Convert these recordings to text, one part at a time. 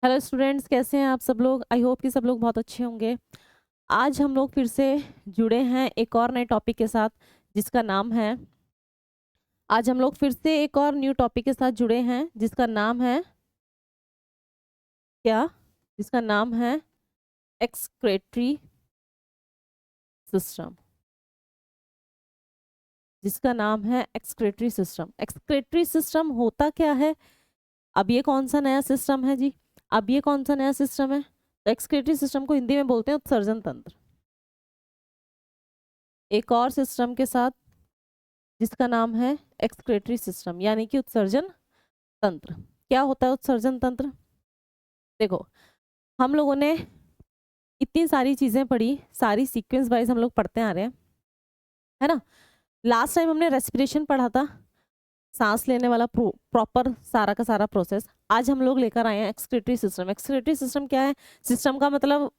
Hello students, कैसे हैं आप सब लोग। आई होप कि सब लोग बहुत अच्छे होंगे। आज हम लोग फिर से जुड़े हैं एक और नए टॉपिक के साथ जिसका नाम है आज हम लोग फिर से एक और न्यू टॉपिक के साथ जुड़े हैं जिसका नाम है क्या जिसका नाम है एक्सक्रेटरी सिस्टम। जिसका नाम है एक्सक्रेटरी सिस्टम। एक्सक्रेटरी सिस्टम होता क्या है? अब ये कौन सा नया सिस्टम है जी? अब ये कौन सा नया सिस्टम है? तो एक्सक्रेटरी सिस्टम को हिंदी में बोलते हैं उत्सर्जन तंत्र। एक और सिस्टम के साथ जिसका नाम है एक्सक्रेटरी सिस्टम यानी कि उत्सर्जन तंत्र। क्या होता है उत्सर्जन तंत्र? देखो, हम लोगों ने इतनी सारी चीजें पढ़ी, सारी सीक्वेंस वाइज हम लोग पढ़ते आ रहे हैं, है ना। लास्ट टाइम हमने रेस्पिरेशन पढ़ा था, सांस लेने वाला प्रॉपर सारा का सारा प्रोसेस। आज हम लोग लेकर आए हैं एक्सक्रेटरी सिस्टम। एक्सक्रेटरी सिस्टम क्या है? सिस्टम का मतलब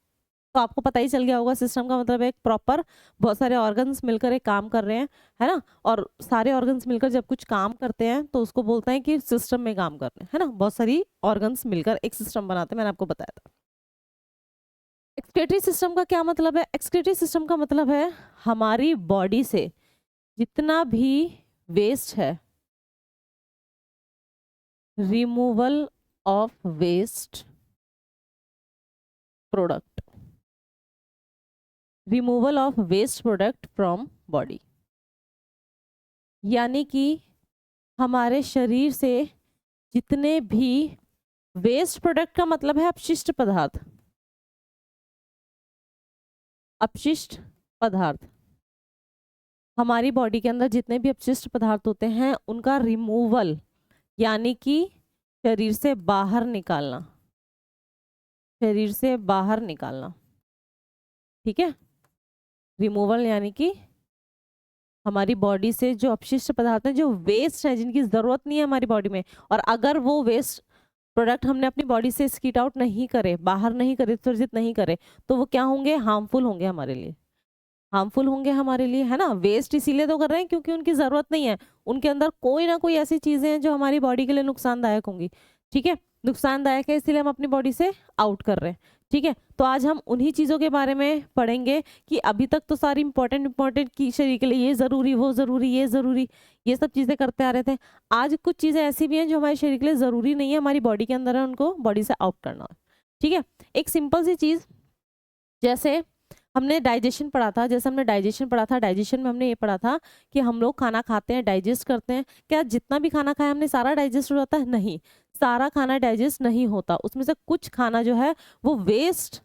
तो आपको पता ही चल गया होगा। सिस्टम का मतलब एक प्रॉपर बहुत सारे ऑर्गन्स मिलकर एक काम कर रहे हैं, है ना। और सारे ऑर्गन्स मिलकर जब कुछ काम करते हैं तो उसको बोलते हैं कि सिस्टम में काम कर रहे हैं, है ना। बहुत सारी ऑर्गन्स मिलकर एक सिस्टम बनाते हैं, मैंने आपको बताया था। एक्सक्रेटरी सिस्टम का क्या मतलब है? एक्सक्रेटरी सिस्टम का मतलब है हमारी बॉडी से जितना भी वेस्ट है, removal of waste product, removal of waste product from body. यानी कि हमारे शरीर से जितने भी वेस्ट प्रोडक्ट का मतलब है अपशिष्ट पदार्थ, अपशिष्ट पदार्थ। हमारी बॉडी के अंदर जितने भी अपशिष्ट पदार्थ होते हैं उनका रिमूवल यानी कि शरीर से बाहर निकालना, शरीर से बाहर निकालना, ठीक है। रिमूवल यानी कि हमारी बॉडी से जो अपशिष्ट पदार्थ हैं, जो वेस्ट है, जिनकी जरूरत नहीं है हमारी बॉडी में, और अगर वो वेस्ट प्रोडक्ट हमने अपनी बॉडी से स्कीट आउट नहीं करे, बाहर नहीं करे, उत्सर्जित नहीं करे, तो वो क्या होंगे? हार्मफुल होंगे हमारे लिए, हार्मफुल होंगे हमारे लिए, है ना। वेस्ट इसीलिए तो कर रहे हैं क्योंकि उनकी जरूरत नहीं है। उनके अंदर कोई ना कोई ऐसी चीजें हैं जो हमारी बॉडी के लिए नुकसानदायक होंगी, ठीक है। नुकसानदायक है इसलिए हम अपनी बॉडी से आउट कर रहे हैं, ठीक है। तो आज हम उन्हीं चीजों के बारे में पढ़ेंगे कि अभी तक तो सारी इंपॉर्टेंट की शरीर के लिए ये जरूरी, वो जरूरी, ये जरूरी, ये सब चीजें करते आ रहे थे। आज कुछ चीजें ऐसी भी हैं जो हमारे शरीर के लिए जरूरी नहीं है, हमारी बॉडी के अंदर है, उनको बॉडी से आउट करना है, ठीक है। एक सिंपल सी चीज, जैसे हमने डाइजेशन पढ़ा था, डाइजेशन में हमने ये पढ़ा था कि हम लोग खाना खाते हैं, डाइजेस्ट करते हैं। क्या जितना भी खाना खाया हमने सारा डाइजेस्ट हो जाता है? नहीं, सारा खाना डाइजेस्ट नहीं होता। उसमें से कुछ खाना जो है वो वेस्ट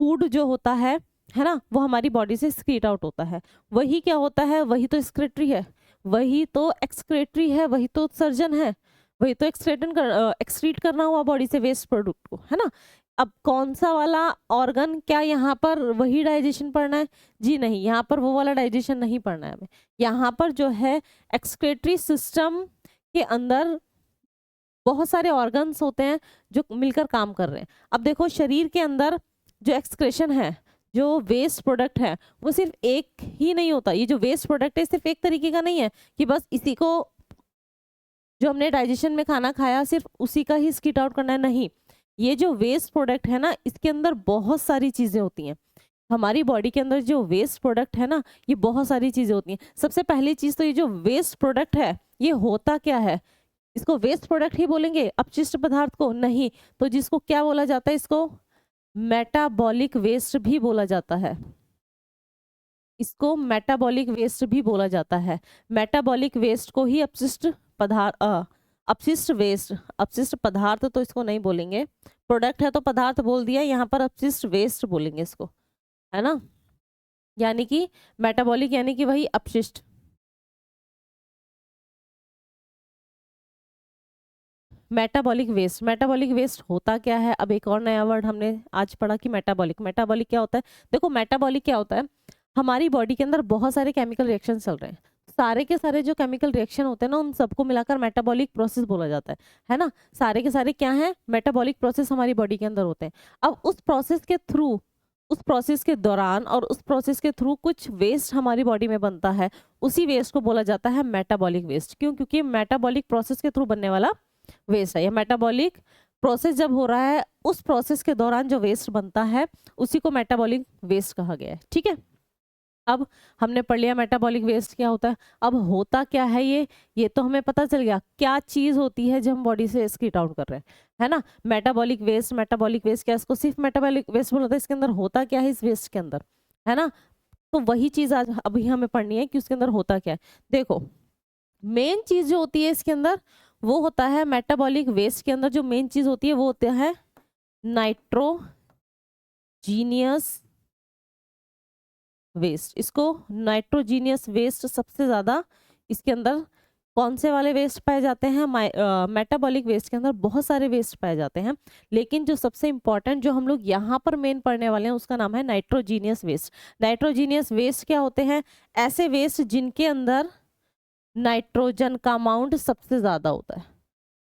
फूड जो होता है ना, वो हमारी बॉडी से स्क्रीट आउट होता है। वही क्या होता है? वही तो एक्सक्रेटरी है, वही तो एक्सक्रेटरी है, वही तो उत्सर्जन है, वही तो एक्सक्रीट करना हुआ बॉडी से वेस्ट प्रोडक्ट को, है ना। अब कौन सा वाला ऑर्गन, क्या यहाँ पर वही डाइजेशन पढ़ना है? जी नहीं, यहाँ पर वो वाला डाइजेशन नहीं पढ़ना है हमें। यहाँ पर जो है एक्सक्रेटरी सिस्टम के अंदर बहुत सारे ऑर्गन्स होते हैं जो मिलकर काम कर रहे हैं। अब देखो, शरीर के अंदर जो एक्सक्रेशन है, जो वेस्ट प्रोडक्ट है, वो सिर्फ एक ही नहीं होता। ये जो वेस्ट प्रोडक्ट है सिर्फ एक तरीके का नहीं है कि बस इसी को, जो हमने डाइजेशन में खाना खाया, सिर्फ उसी का ही स्किट आउट करना है, नहीं। ये जो वेस्ट प्रोडक्ट है ना, इसके अंदर बहुत सारी चीजें होती हैं। हमारी बॉडी के अंदर जो वेस्ट प्रोडक्ट है ना, ये बहुत सारी चीजें होती हैं। सबसे पहली चीज तो ये जो वेस्ट प्रोडक्ट है, ये होता क्या है? इसको वेस्ट प्रोडक्ट ही बोलेंगे अपशिष्ट पदार्थ को? नहीं, तो जिसको क्या बोला जाता है? इसको मेटाबॉलिक वेस्ट भी बोला जाता है। इसको मेटाबॉलिक वेस्ट भी बोला जाता है। मेटाबॉलिक वेस्ट को ही अपशिष्ट पदार्थ, अपशिष्ट वेस्ट, अपशिष्ट पदार्थ तो इसको नहीं बोलेंगे, प्रोडक्ट है तो पदार्थ बोल दिया, यहाँ पर अपशिष्ट वेस्ट बोलेंगे इसको, है ना। यानी कि मेटाबॉलिक यानी कि वही अपशिष्ट। मेटाबॉलिक वेस्ट, मेटाबॉलिक वेस्ट होता क्या है? अब एक और नया वर्ड हमने आज पढ़ा कि मेटाबॉलिक। मेटाबॉलिक क्या होता है? देखो, मेटाबॉलिक क्या होता है, हमारी बॉडी के अंदर बहुत सारे केमिकल रिएक्शन चल रहे हैं। सारे के सारे जो केमिकल रिएक्शन होते हैं ना, उन सबको मिलाकर मेटाबॉलिक प्रोसेस बोला जाता है ना। सारे के सारे क्या है? मेटाबॉलिक प्रोसेस हमारी बॉडी के अंदर होते हैं। अब उस प्रोसेस के थ्रू, उस प्रोसेस के दौरान और उस प्रोसेस के थ्रू कुछ वेस्ट हमारी बॉडी में बनता है, उसी वेस्ट को बोला जाता है मेटाबॉलिक वेस्ट। क्यों? क्योंकि मेटाबॉलिक प्रोसेस के थ्रू बनने वाला वेस्ट है। या मेटाबॉलिक प्रोसेस जब हो रहा है उस प्रोसेस के दौरान जो वेस्ट बनता है उसी को मेटाबॉलिक वेस्ट कहा गया है। ठीक है, अब हमने पढ़ लिया मेटाबॉलिक वेस्ट क्या होता है। अब होता क्या है ये तो हमें पता चल गया क्या चीज होती है जब हम बॉडी से एक्सक्रीट आउट कर रहे हैं, है ना। मेटाबॉलिक वेस्ट क्या, इसको सिर्फ मेटाबॉलिक वेस्ट बोला था, इसके अंदर होता क्या है इस वेस्ट के अंदर, है ना। तो वही चीज आज अभी हमें पढ़नी है कि उसके अंदर होता क्या है। देखो मेन चीज जो होती है इसके अंदर वो होता है, मेटाबॉलिक वेस्ट के अंदर जो मेन चीज होती है वो होता है नाइट्रोजीनियस वेस्ट। इसको नाइट्रोजीनियस वेस्ट सबसे ज्यादा इसके अंदर कौन से वाले वेस्ट पाए जाते हैं, मेटाबॉलिक वेस्ट के अंदर बहुत सारे वेस्ट पाए जाते हैं, लेकिन जो सबसे इंपॉर्टेंट जो हम लोग यहाँ पर मेन पढ़ने वाले हैं उसका नाम है नाइट्रोजीनियस वेस्ट। नाइट्रोजीनियस वेस्ट क्या होते हैं, ऐसे वेस्ट जिनके अंदर नाइट्रोजन का अमाउंट सबसे ज्यादा होता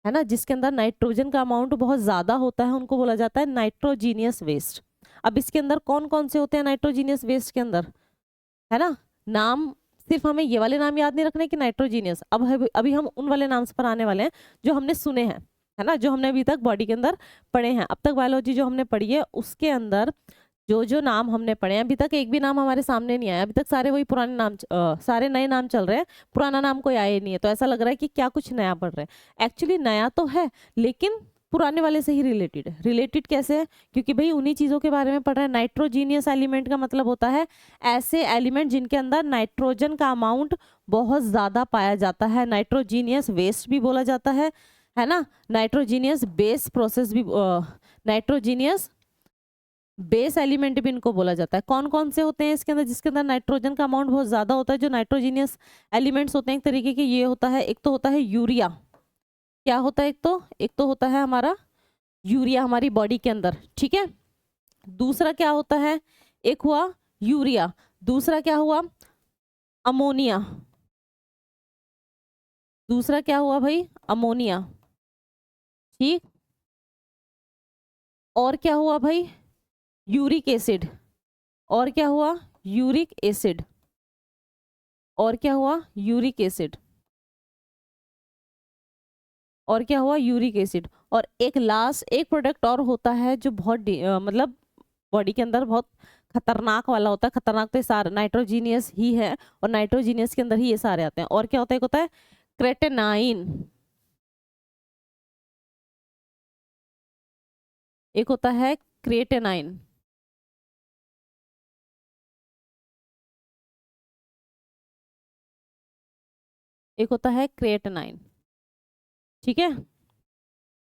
है ना, जिसके अंदर नाइट्रोजन का अमाउंट बहुत ज्यादा होता है उनको बोला जाता है नाइट्रोजीनियस वेस्ट। अब इसके अंदर कौन कौन से होते हैं नाइट्रोजीनियस वेस्ट के अंदर, है ना। नाम सिर्फ हमें ये वाले नाम याद नहीं रखने कि नाइट्रोजीनियस, अब अभी हम उन वाले नाम पर आने वाले हैं जो हमने सुने हैं, है ना, जो हमने अभी तक बॉडी के अंदर पढ़े हैं। अब तक बायोलॉजी जो हमने पढ़ी है उसके अंदर जो जो नाम हमने पढ़े हैं, अभी तक एक भी नाम हमारे सामने नहीं आया, अभी तक सारे वही पुराने नाम सारे नए नाम चल रहे हैं, पुराना नाम कोई आया ही नहीं है। तो ऐसा लग रहा है कि क्या कुछ नया पढ़ रहे हैं, एक्चुअली नया तो है लेकिन पुराने वाले से ही रिलेटेड है। रिलेटेड कैसे है, क्योंकि भाई उन्हीं चीज़ों के बारे में पढ़ रहे हैं। नाइट्रोजीनियस एलिमेंट का मतलब होता है ऐसे एलिमेंट जिनके अंदर नाइट्रोजन का अमाउंट बहुत ज़्यादा पाया जाता है, नाइट्रोजीनियस वेस्ट भी बोला जाता है ना। नाइट्रोजीनियस बेस प्रोसेस भी, नाइट्रोजीनियस बेस एलिमेंट भी इनको बोला जाता है। कौन कौन से होते हैं इसके अंदर जिसके अंदर नाइट्रोजन का अमाउंट बहुत ज़्यादा होता है, जो नाइट्रोजीनियस एलिमेंट्स होते हैं एक तरीके के ये होता है, एक तो होता है यूरिया, क्या होता है, एक तो होता है हमारा यूरिया हमारी बॉडी के अंदर, ठीक है। दूसरा क्या होता है, एक हुआ यूरिया, दूसरा क्या हुआ अमोनिया, दूसरा क्या हुआ भाई अमोनिया, ठीक। और क्या हुआ भाई यूरिक एसिड, और क्या हुआ यूरिक एसिड, और क्या हुआ यूरिक एसिड, और क्या हुआ यूरिक एसिड। और एक लास्ट एक प्रोडक्ट और होता है जो बहुत मतलब बॉडी के अंदर बहुत खतरनाक वाला होता है। खतरनाक तो ये सारे नाइट्रोजीनियस ही है और नाइट्रोजीनियस के अंदर ही ये सारे आते हैं। और क्या होता है, एक होता है क्रेटेनाइन, एक होता है क्रिएटिनाइन, एक होता है क्रिएटिनाइन, ठीक है,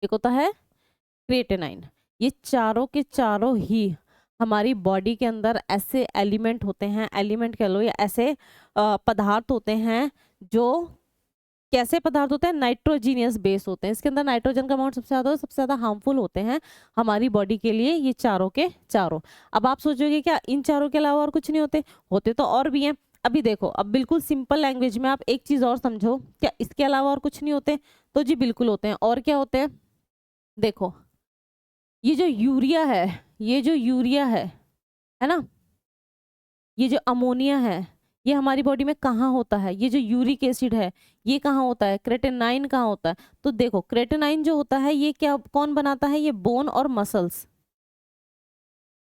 एक होता है क्रिएटिनाइन। ये चारों के चारों ही हमारी बॉडी के अंदर ऐसे एलिमेंट होते हैं, एलिमेंट कह लो या ऐसे पदार्थ होते हैं जो कैसे पदार्थ होते हैं, नाइट्रोजीनियस बेस होते हैं। इसके अंदर नाइट्रोजन का अमाउंट सबसे ज़्यादा सबसे ज़्यादा हार्मफुल होते हैं हमारी बॉडी के लिए ये चारों के चारों। अब आप सोचोगे क्या इन चारों के अलावा और कुछ नहीं होते, होते तो और भी हैं। अभी देखो, अब बिल्कुल सिंपल लैंग्वेज में आप एक चीज़ और समझो, क्या इसके अलावा और कुछ नहीं होते, तो जी बिल्कुल होते हैं। और क्या होते हैं, देखो ये जो यूरिया है, ये जो यूरिया है ना, ये जो अमोनिया है ये हमारी बॉडी में कहाँ होता है, ये जो यूरिक एसिड है ये कहाँ होता है, क्रेटेनाइन कहाँ होता है। तो देखो क्रेटेनाइन जो होता है ये क्या कौन बनाता है, ये बोन और मसल्स,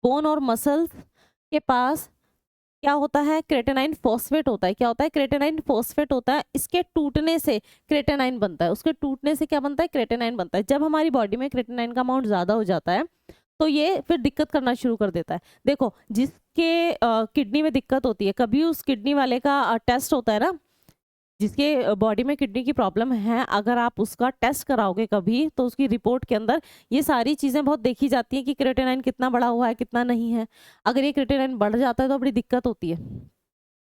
बोन और मसल्स के पास क्या होता है, क्रेटेनाइन फॉस्फेट होता है। क्या होता है, क्रेटेनाइन फॉस्फेट होता है। इसके टूटने से क्रेटेनाइन बनता है, उसके टूटने से क्या बनता है, क्रेटेनाइन बनता है। जब हमारी बॉडी में क्रेटेनाइन का अमाउंट ज़्यादा हो जाता है तो ये फिर दिक्कत करना शुरू कर देता है। देखो जिसके किडनी में दिक्कत होती है, कभी उस किडनी वाले का टेस्ट होता है ना, जिसके बॉडी में किडनी की प्रॉब्लम है, अगर आप उसका टेस्ट कराओगे कभी तो उसकी रिपोर्ट के अंदर ये सारी चीज़ें बहुत देखी जाती हैं कि क्रेटेनाइन कितना बढ़ा हुआ है कितना नहीं है। अगर ये क्रेटेनाइन बढ़ जाता है तो बड़ी दिक्कत होती है,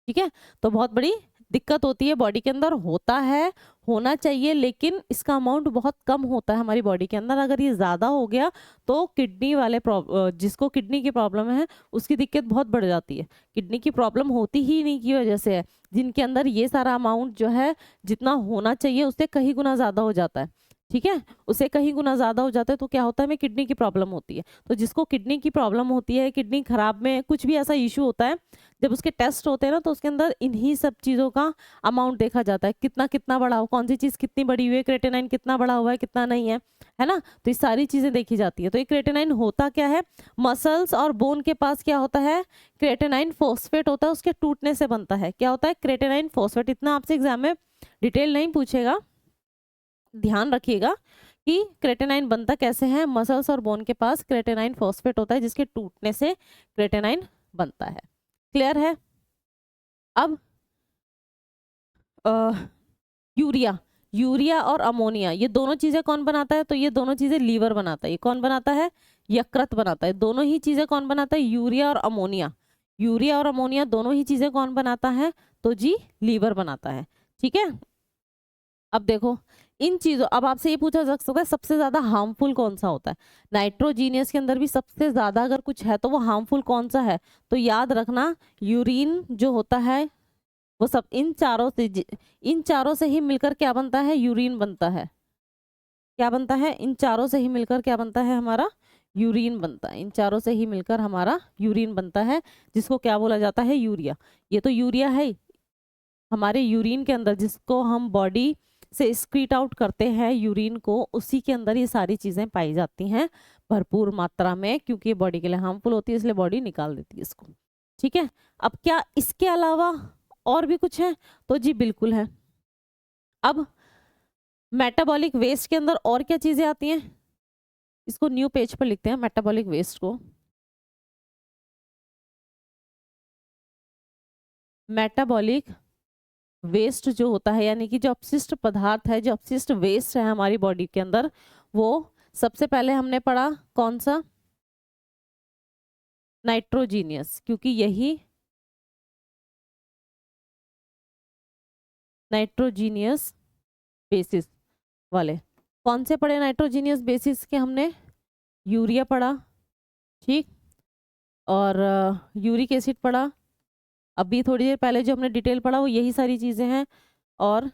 ठीक है, तो बहुत बड़ी दिक्कत होती है बॉडी के अंदर। होता है, होना चाहिए, लेकिन इसका अमाउंट बहुत कम होता है हमारी बॉडी के अंदर। अगर ये ज़्यादा हो गया तो किडनी वाले जिसको किडनी की प्रॉब्लम है उसकी दिक्कत बहुत बढ़ जाती है। किडनी की प्रॉब्लम होती ही नहीं की वजह से है, जिनके अंदर ये सारा अमाउंट जो है जितना होना चाहिए उससे कहीं गुना ज़्यादा हो जाता है, ठीक है, उसे कहीं गुना ज़्यादा हो जाता है तो क्या होता है, हमें किडनी की प्रॉब्लम होती है। तो जिसको किडनी की प्रॉब्लम होती है, किडनी खराब में कुछ भी ऐसा इशू होता है, जब उसके टेस्ट होते हैं ना तो उसके अंदर इन्हीं सब चीज़ों का अमाउंट देखा जाता है, कितना कितना बड़ा हो, कौन सी चीज़ कितनी बड़ी हुई है, क्रेटेनाइन कितना बड़ा हुआ है कितना नहीं है है ना। तो ये सारी चीजें देखी जाती है। तो ये क्रेटेनाइन होता क्या है, मसल्स और बोन के पास क्या होता है, क्रेटेनाइन फॉस्फेट होता है, उसके टूटने से बनता है। क्या होता है, क्रेटेनाइन फॉस्फेट। इतना आपसे एग्जाम में डिटेल नहीं पूछेगा, ध्यान रखिएगा कि क्रेटेनाइन बनता कैसे है। मसल्स और बोन के पास क्रेटेनाइन फॉस्फेट होता है, जिसके टूटने से क्रेटेनाइन बनता है। क्लियर है। अब यूरिया, यूरिया और अमोनिया, ये दोनों चीजें कौन बनाता है, तो ये दोनों चीजें लीवर बनाता है। ये कौन बनाता है, यकृत बनाता है। दोनों ही चीजें कौन बनाता है, यूरिया और अमोनिया। यूरिया और अमोनिया दोनों ही चीजें कौन बनाता है, तो जी लीवर बनाता है। ठीक है। अब देखो इन चीजों, अब आपसे ये पूछा जा सकता है सबसे ज्यादा हार्मफुल कौन सा होता है। नाइट्रोजीनियस के अंदर भी सबसे ज्यादा अगर कुछ है तो वो हार्मफुल कौन सा है, तो याद रखना यूरिन जो होता है वो सब इन चारों से ही मिलकर क्या बनता है, यूरिन बनता है। क्या बनता है, इन चारों से ही मिलकर क्या बनता है, हमारा यूरिन बनता है। इन चारों से ही मिलकर हमारा यूरिन बनता है, जिसको क्या बोला जाता है, यूरिया। ये तो यूरिया है हमारे यूरिन के अंदर, जिसको हम बॉडी से स्क्रीट आउट करते हैं यूरिन को, उसी के अंदर ये सारी चीजें पाई जाती हैं भरपूर मात्रा में, क्योंकि ये बॉडी के लिए हार्मफुल होती है, इसलिए बॉडी निकाल देती है इसको। ठीक है। अब क्या इसके अलावा और भी कुछ है, तो जी बिल्कुल है। अब मेटाबॉलिक वेस्ट के अंदर और क्या चीजें आती हैं, इसको न्यू पेज पर लिखते हैं मेटाबॉलिक वेस्ट को। मेटाबॉलिक वेस्ट जो होता है, यानी कि जो अपशिष्ट पदार्थ है, जो अपशिष्ट वेस्ट है हमारी बॉडी के अंदर, वो सबसे पहले हमने पढ़ा कौन सा, नाइट्रोजीनियस, क्योंकि यही नाइट्रोजीनियस बेसिस वाले। कौन से पढ़े नाइट्रोजीनियस बेसिस के, हमने यूरिया पढ़ा, ठीक, और यूरिक एसिड पढ़ा। अभी थोड़ी देर पहले जो हमने डिटेल पढ़ा वो यही सारी चीजें हैं। और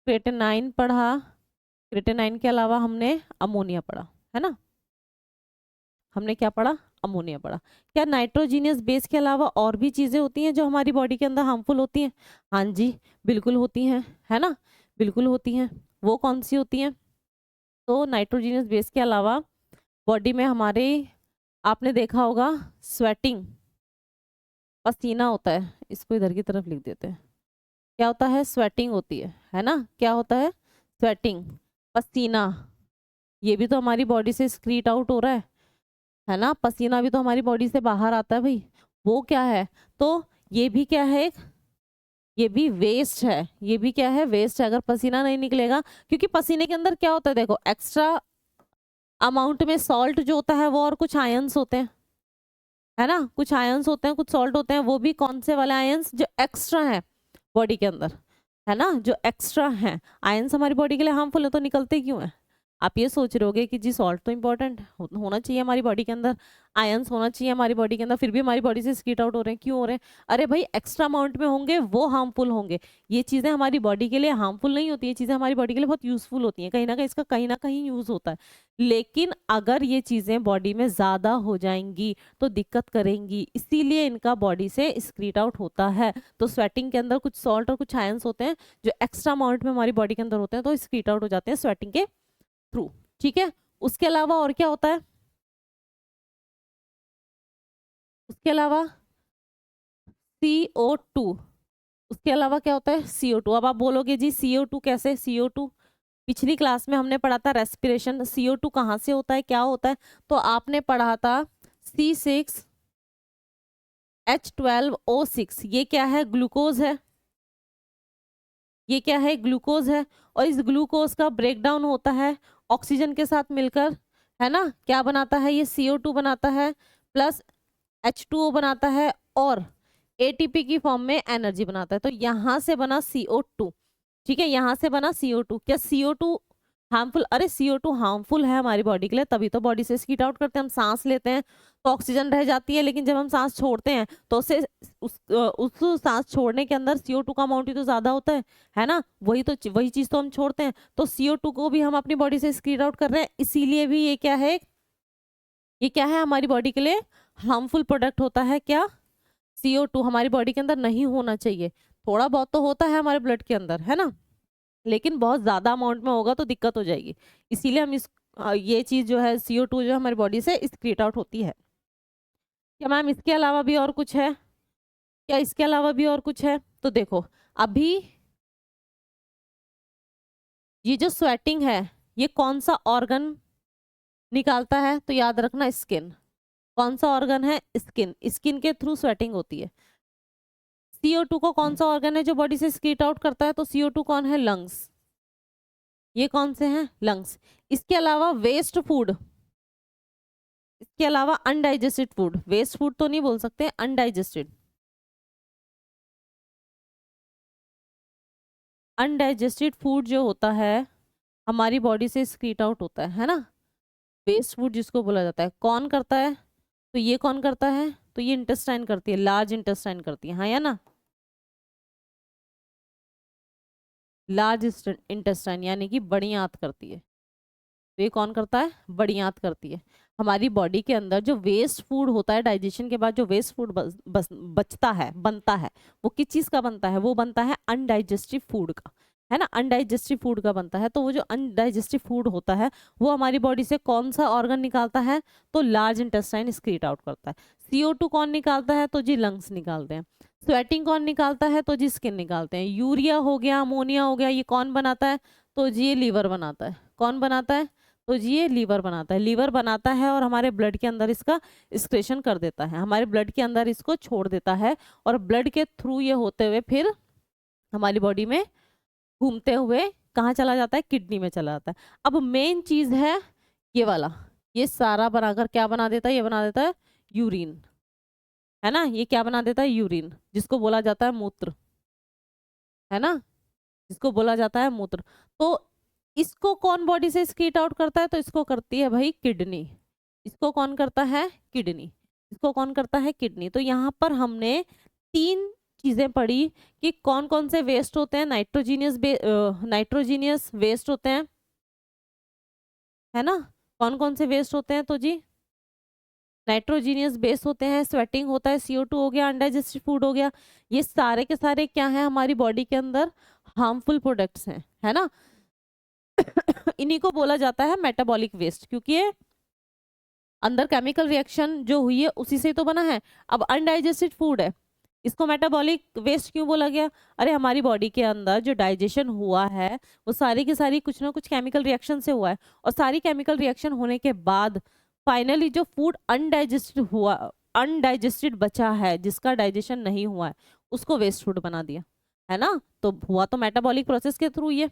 क्रेटेनाइन पढ़ा, क्रेटेनाइन के अलावा हमने अमोनिया पढ़ा, है ना। हमने क्या पढ़ा, अमोनिया पढ़ा। क्या नाइट्रोजीनियस बेस के अलावा और भी चीजें होती हैं जो हमारी बॉडी के अंदर हार्मफुल होती हैं, हाँ जी बिल्कुल होती हैं, है ना, बिल्कुल होती हैं। वो कौन सी होती हैं, तो नाइट्रोजीनियस बेस के अलावा बॉडी में हमारे, आपने देखा होगा स्वेटिंग, पसीना होता है, इसको इधर की तरफ लिख देते हैं। क्या होता है, स्वेटिंग होती है ना। क्या होता है, स्वेटिंग, पसीना, ये भी तो हमारी बॉडी से स्क्रीट आउट हो रहा है ना। पसीना भी तो हमारी बॉडी से बाहर आता है भाई, वो क्या है, तो ये भी क्या है, ये भी वेस्ट है। ये भी क्या है, वेस्ट है। अगर पसीना नहीं निकलेगा, क्योंकि पसीने के अंदर क्या होता है, देखो एक्स्ट्रा अमाउंट में सॉल्ट जो होता है वो, और कुछ आयंस होते हैं, है ना, कुछ आयंस होते हैं, कुछ सॉल्ट होते हैं। वो भी कौन से वाले आयंस, जो एक्स्ट्रा है बॉडी के अंदर, है ना, जो एक्स्ट्रा है। आयंस हमारी बॉडी के लिए हार्मफुल है, तो निकलते क्यों है। आप ये सोच रहे होगे कि जी सॉल्ट तो इंपॉर्टेंट होना चाहिए हमारी बॉडी के अंदर, आयंस होना चाहिए हमारी बॉडी के अंदर, फिर भी हमारी बॉडी से स्कीट आउट हो रहे हैं, क्यों हो रहे हैं। अरे भाई एक्स्ट्रा अमाउंट में होंगे वो हार्मफुल होंगे। ये चीजें हमारी बॉडी के लिए हार्मफुल नहीं होती, ये चीजें हमारी बॉडी के लिए बहुत यूजफुल होती हैं, कहीं ना कहीं इसका कहीं ना कहीं यूज होता है। लेकिन अगर ये चीजें बॉडी में ज्यादा हो जाएंगी तो दिक्कत करेंगी, इसीलिए इनका बॉडी से स्क्रीट आउट होता है। तो स्वेटिंग के अंदर कुछ सॉल्ट और कुछ आयंस होते हैं जो एक्स्ट्रा अमाउंट में हमारी बॉडी के अंदर होते हैं, तो स्क्रीट आउट हो जाते हैं स्वेटिंग के थ्रू। ठीक है। उसके अलावा और क्या होता है, उसके अलावा CO2, उसके अलावा क्या होता है, CO2। अब आप बोलोगे जी CO2 कैसे, CO2 पिछली क्लास में हमने पढ़ा था रेस्पिरेशन, CO2 कहाँ से होता है, क्या होता है, तो आपने पढ़ा था C6H12O6। ये क्या है, ग्लूकोज है, ये क्या है, ग्लूकोज है। और इस ग्लूकोज का ब्रेकडाउन होता है ऑक्सीजन के साथ मिलकर, है ना। क्या बनाता है, ये CO2 बनाता है, प्लस H2O बनाता है, और ATP की फॉर्म में एनर्जी बनाता है। तो यहां से बना CO2, ठीक है, यहां से बना CO2। क्या CO2 हार्मफुल, अरे CO2 हार्मफुल है हमारी बॉडी के लिए, तभी तो बॉडी से स्कीट आउट करते हैं। हम सांस लेते हैं तो ऑक्सीजन रह जाती है, लेकिन जब हम सांस छोड़ते हैं तो उससे उस सांस छोड़ने के अंदर CO2 का अमाउंट ही तो ज्यादा होता है ना। वही चीज तो हम छोड़ते हैं, तो CO2 को भी हम अपनी बॉडी से स्कीट आउट कर रहे हैं। इसीलिए भी ये क्या है, ये क्या है, हमारी बॉडी के लिए हार्मफुल प्रोडक्ट होता है। क्या, CO2 हमारी बॉडी के अंदर नहीं होना चाहिए, थोड़ा बहुत तो होता है हमारे ब्लड के अंदर, है ना, लेकिन बहुत ज़्यादा अमाउंट में होगा तो दिक्कत हो जाएगी, इसीलिए हम ये चीज़ जो है CO2 जो हमारी बॉडी से एक्सक्रीट आउट होती है। क्या मैम इसके अलावा भी और कुछ है? क्या इसके अलावा भी और कुछ है? तो देखो अभी ये जो स्वेटिंग है ये कौन सा ऑर्गन निकालता है? तो याद रखना स्किन। कौन सा ऑर्गन है? स्किन। स्किन के थ्रू स्वेटिंग होती है। CO2 को कौन सा ऑर्गन है जो बॉडी से स्कीट आउट करता है? तो CO2 कौन है? लंग्स। ये कौन से हैं? लंग्स। इसके अलावा वेस्ट फूड, इसके अलावा अनडाइजेस्टेड फूड, वेस्ट फूड तो नहीं बोल सकते, अनडाइजेस्टेड, अनडाइजेस्टेड फूड जो होता है हमारी बॉडी से स्कीट आउट होता है ना, वेस्ट फूड जिसको बोला जाता है। कौन करता है? तो ये कौन करता है? तो ये इंटेस्टाइन करती है, लार्ज इंटेस्टाइन करती है, हाँ या ना? लार्ज इंटेस्टाइन यानी कि बड़ी आंत करती है। तो ये कौन करता है? बड़ी आंत करती है। हमारी बॉडी के अंदर जो वेस्ट फूड होता है, डाइजेशन के बाद जो वेस्ट फूड बचता है, बनता है, वो किस चीज का बनता है? वो बनता है अनडाइजेस्टिव फूड का, है ना, अनडाइजेस्टिव फूड का बनता है। तो वो जो अनडाइजेस्टिव फूड होता है वो हमारी बॉडी से कौन सा ऑर्गन निकालता है? तो लार्ज इंटेस्टाइन एक्सक्रीट आउट करता है। CO2 कौन निकालता है? तो जी लंग्स निकालते हैं। स्वेटिंग कौन निकालता है? तो जी स्किन निकालते हैं। यूरिया हो गया, अमोनिया हो गया, ये कौन बनाता है? तो जी ये लीवर बनाता है। कौन बनाता है? तो जी ये लीवर बनाता है। लीवर बनाता है और हमारे ब्लड के अंदर इसका एक्सक्रीशन कर देता है, हमारे ब्लड के अंदर इसको छोड़ देता है, और ब्लड के थ्रू ये होते हुए फिर हमारी बॉडी में घूमते हुए कहाँ चला जाता है? किडनी में चला जाता है। अब मेन चीज है ये वाला, ये सारा बनाकर क्या बना देता है? ये बना देता है यूरिन, है ना, ये क्या बना देता है? यूरिन, जिसको बोला जाता है मूत्र, है ना, जिसको बोला जाता है मूत्र। तो इसको कौन बॉडी से स्कीट आउट करता है? तो इसको करती है भाई किडनी। इसको कौन करता है? किडनी। इसको कौन करता है? किडनी। तो यहाँ पर हमने 3 चीजें पढ़ी कि कौन कौन से वेस्ट होते हैं। नाइट्रोजीनियस वेस्ट होते हैं, है ना, कौन कौन से वेस्ट होते हैं? तो जी नाइट्रोजीनियस बेस होते हैं, स्वेटिंग होता है, CO2 हो गया, अनडाइजेस्टेड फूड हो गया। ये सारे के सारे क्या है हमारी बॉडी के अंदर? हार्मफुल प्रोडक्ट्स हैं, है ना। इन्हीं को बोला जाता है मेटाबॉलिक वेस्ट, क्योंकि ये अंदर केमिकल रिएक्शन जो हुई है उसी से तो बना है। अब अनडाइजेस्टेड फूड है, इसको मेटाबॉलिक वेस्ट क्यों बोला गया? अरे हमारी बॉडी के अंदर जो डाइजेशन हुआ है वो सारी की सारी कुछ ना कुछ केमिकल रिएक्शन से हुआ है, और सारी केमिकल रिएक्शन होने के बाद फाइनली जो फूड अनडाइजेस्टेड हुआ, अनडाइजेस्टेड बचा है, जिसका डाइजेशन नहीं हुआ है, उसको वेस्ट फूड बना दिया, है ना। तो हुआ तो मेटाबॉलिक प्रोसेस के थ्रू ये।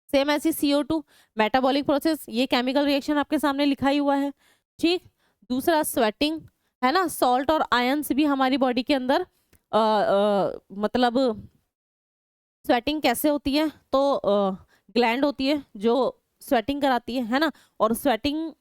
सेम ऐसी CO2 मेटाबॉलिक प्रोसेस, ये केमिकल रिएक्शन आपके सामने लिखा ही हुआ है, ठीक। दूसरा स्वेटिंग, है ना, सॉल्ट और आयंस भी हमारी बॉडी के अंदर मतलब स्वेटिंग कैसे होती है? तो ग्लैंड होती है जो स्वेटिंग कराती है ना, और स्वेटिंग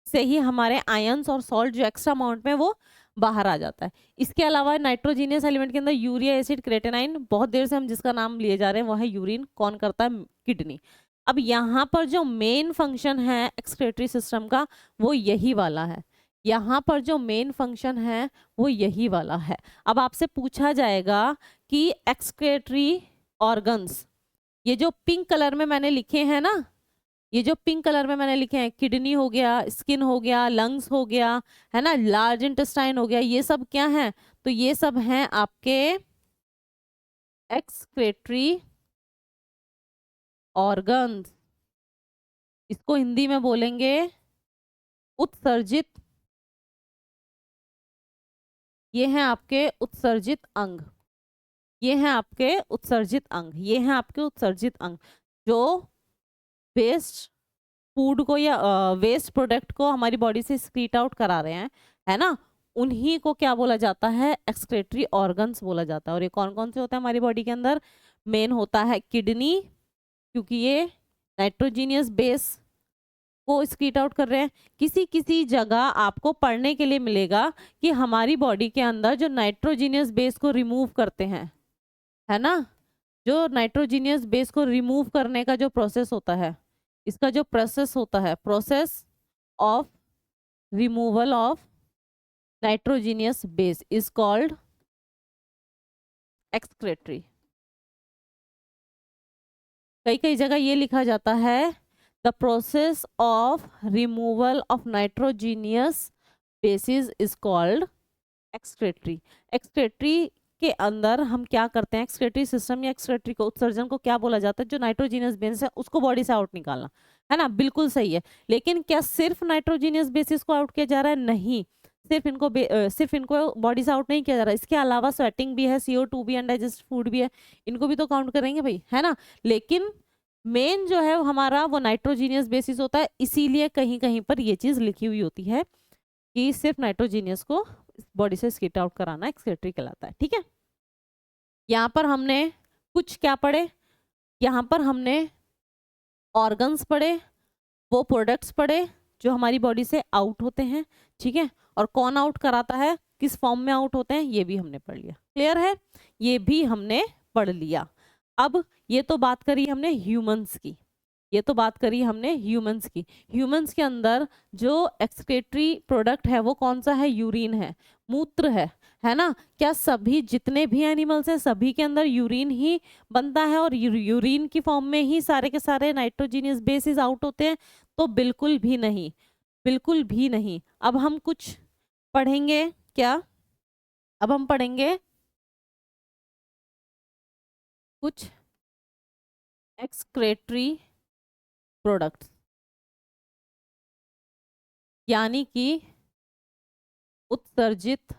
से ही हमारे आयंस और सॉल्ट जो एक्स्ट्रा अमाउंट में वो बाहर आ जाता है। इसके अलावा नाइट्रोजीनियस एलिमेंट के अंदर यूरिया एसिड, क्रेटेनाइन, बहुत देर से हम जिसका नाम लिए जा रहे हैं वो है यूरिन। कौन करता है? किडनी। अब यहाँ पर जो मेन फंक्शन है एक्सक्रीटरी सिस्टम का वो यही वाला है, यहाँ पर जो मेन फंक्शन है वो यही वाला है। अब आपसे पूछा जाएगा कि एक्सक्रीटरी ऑर्गन्स, ये जो पिंक कलर में मैंने लिखे हैं ना, ये जो पिंक कलर में मैंने लिखे हैं, किडनी हो गया, स्किन हो गया, लंग्स हो गया, है ना, लार्ज इंटेस्टाइन हो गया, ये सब क्या है? तो ये सब हैं आपके एक्सक्रीटरी ऑर्गन्स। इसको हिंदी में बोलेंगे उत्सर्जित, ये हैं आपके उत्सर्जित अंग, ये हैं आपके उत्सर्जित अंग, ये हैं आपके उत्सर्जित अंग जो वेस्ट फूड को या वेस्ट प्रोडक्ट को हमारी बॉडी से स्क्रीट आउट करा रहे हैं, है ना, उन्हीं को क्या बोला जाता है? एक्सक्रीटरी ऑर्गन्स बोला जाता है। और ये कौन कौन से होते हैं हमारी बॉडी के अंदर? मेन होता है किडनी, क्योंकि ये नाइट्रोजीनियस बेस को स्क्रीट आउट कर रहे हैं। किसी किसी जगह आपको पढ़ने के लिए मिलेगा कि हमारी बॉडी के अंदर जो नाइट्रोजीनियस बेस को रिमूव करते हैं, है ना, जो नाइट्रोजीनियस बेस को रिमूव करने का जो प्रोसेस होता है, इसका जो प्रोसेस होता है, process of removal of nitrogenous base is called excretory. कई कई जगह ये लिखा जाता है the process of removal of nitrogenous basis is called excretory. Excretory के अंदर हम क्या करते हैं, एक्सक्रेटरी सिस्टम या एक्सक्रेटरी को उत्सर्जन को क्या बोला जाता है, जो नाइट्रोजीनियस बेस है उसको बॉडी से आउट निकालना, है ना, बिल्कुल सही है। लेकिन क्या सिर्फ नाइट्रोजीनियस बेसिस को आउट किया जा रहा है? नहीं, सिर्फ इनको बॉडी से आउट नहीं किया जा रहा, इसके अलावा स्वेटिंग भी है, CO2 भी, अनडाइजेस्ट फूड भी है, इनको भी तो काउंट करेंगे भाई, है ना। लेकिन मेन जो है हमारा वो नाइट्रोजीनियस बेसिस होता है, इसीलिए कहीं कहीं पर ये चीज लिखी हुई होती है कि सिर्फ नाइट्रोजीनियस को बॉडी से स्किट आउट कराना एक्सक्रेटरी कहलाता है। ठीक है, यहाँ पर हमने कुछ क्या पढ़े, यहाँ पर हमने ऑर्गन्स पढ़े, वो प्रोडक्ट्स पढ़े जो हमारी बॉडी से आउट होते हैं। ठीक है, और कौन आउट कराता है, किस फॉर्म में आउट होते हैं, ये भी हमने पढ़ लिया। क्लियर है, ये भी हमने पढ़ लिया। अब ये तो बात करी हमने ह्यूमंस की, ये तो बात करी हमने ह्यूमंस की। ह्यूमंस के अंदर जो एक्सक्रेटरी प्रोडक्ट है वो कौन सा है, यूरिन है, मूत्र है ना। क्या सभी जितने भी एनिमल्स हैं सभी के अंदर यूरिन ही बनता है और यूरिन की फॉर्म में ही सारे के सारे नाइट्रोजीनियस बेसिस आउट होते हैं? तो बिल्कुल भी नहीं, बिल्कुल भी नहीं। अब हम कुछ पढ़ेंगे क्या, अब हम पढ़ेंगे कुछ एक्सक्रेटरी प्रोडक्ट्स, यानी कि उत्सर्जित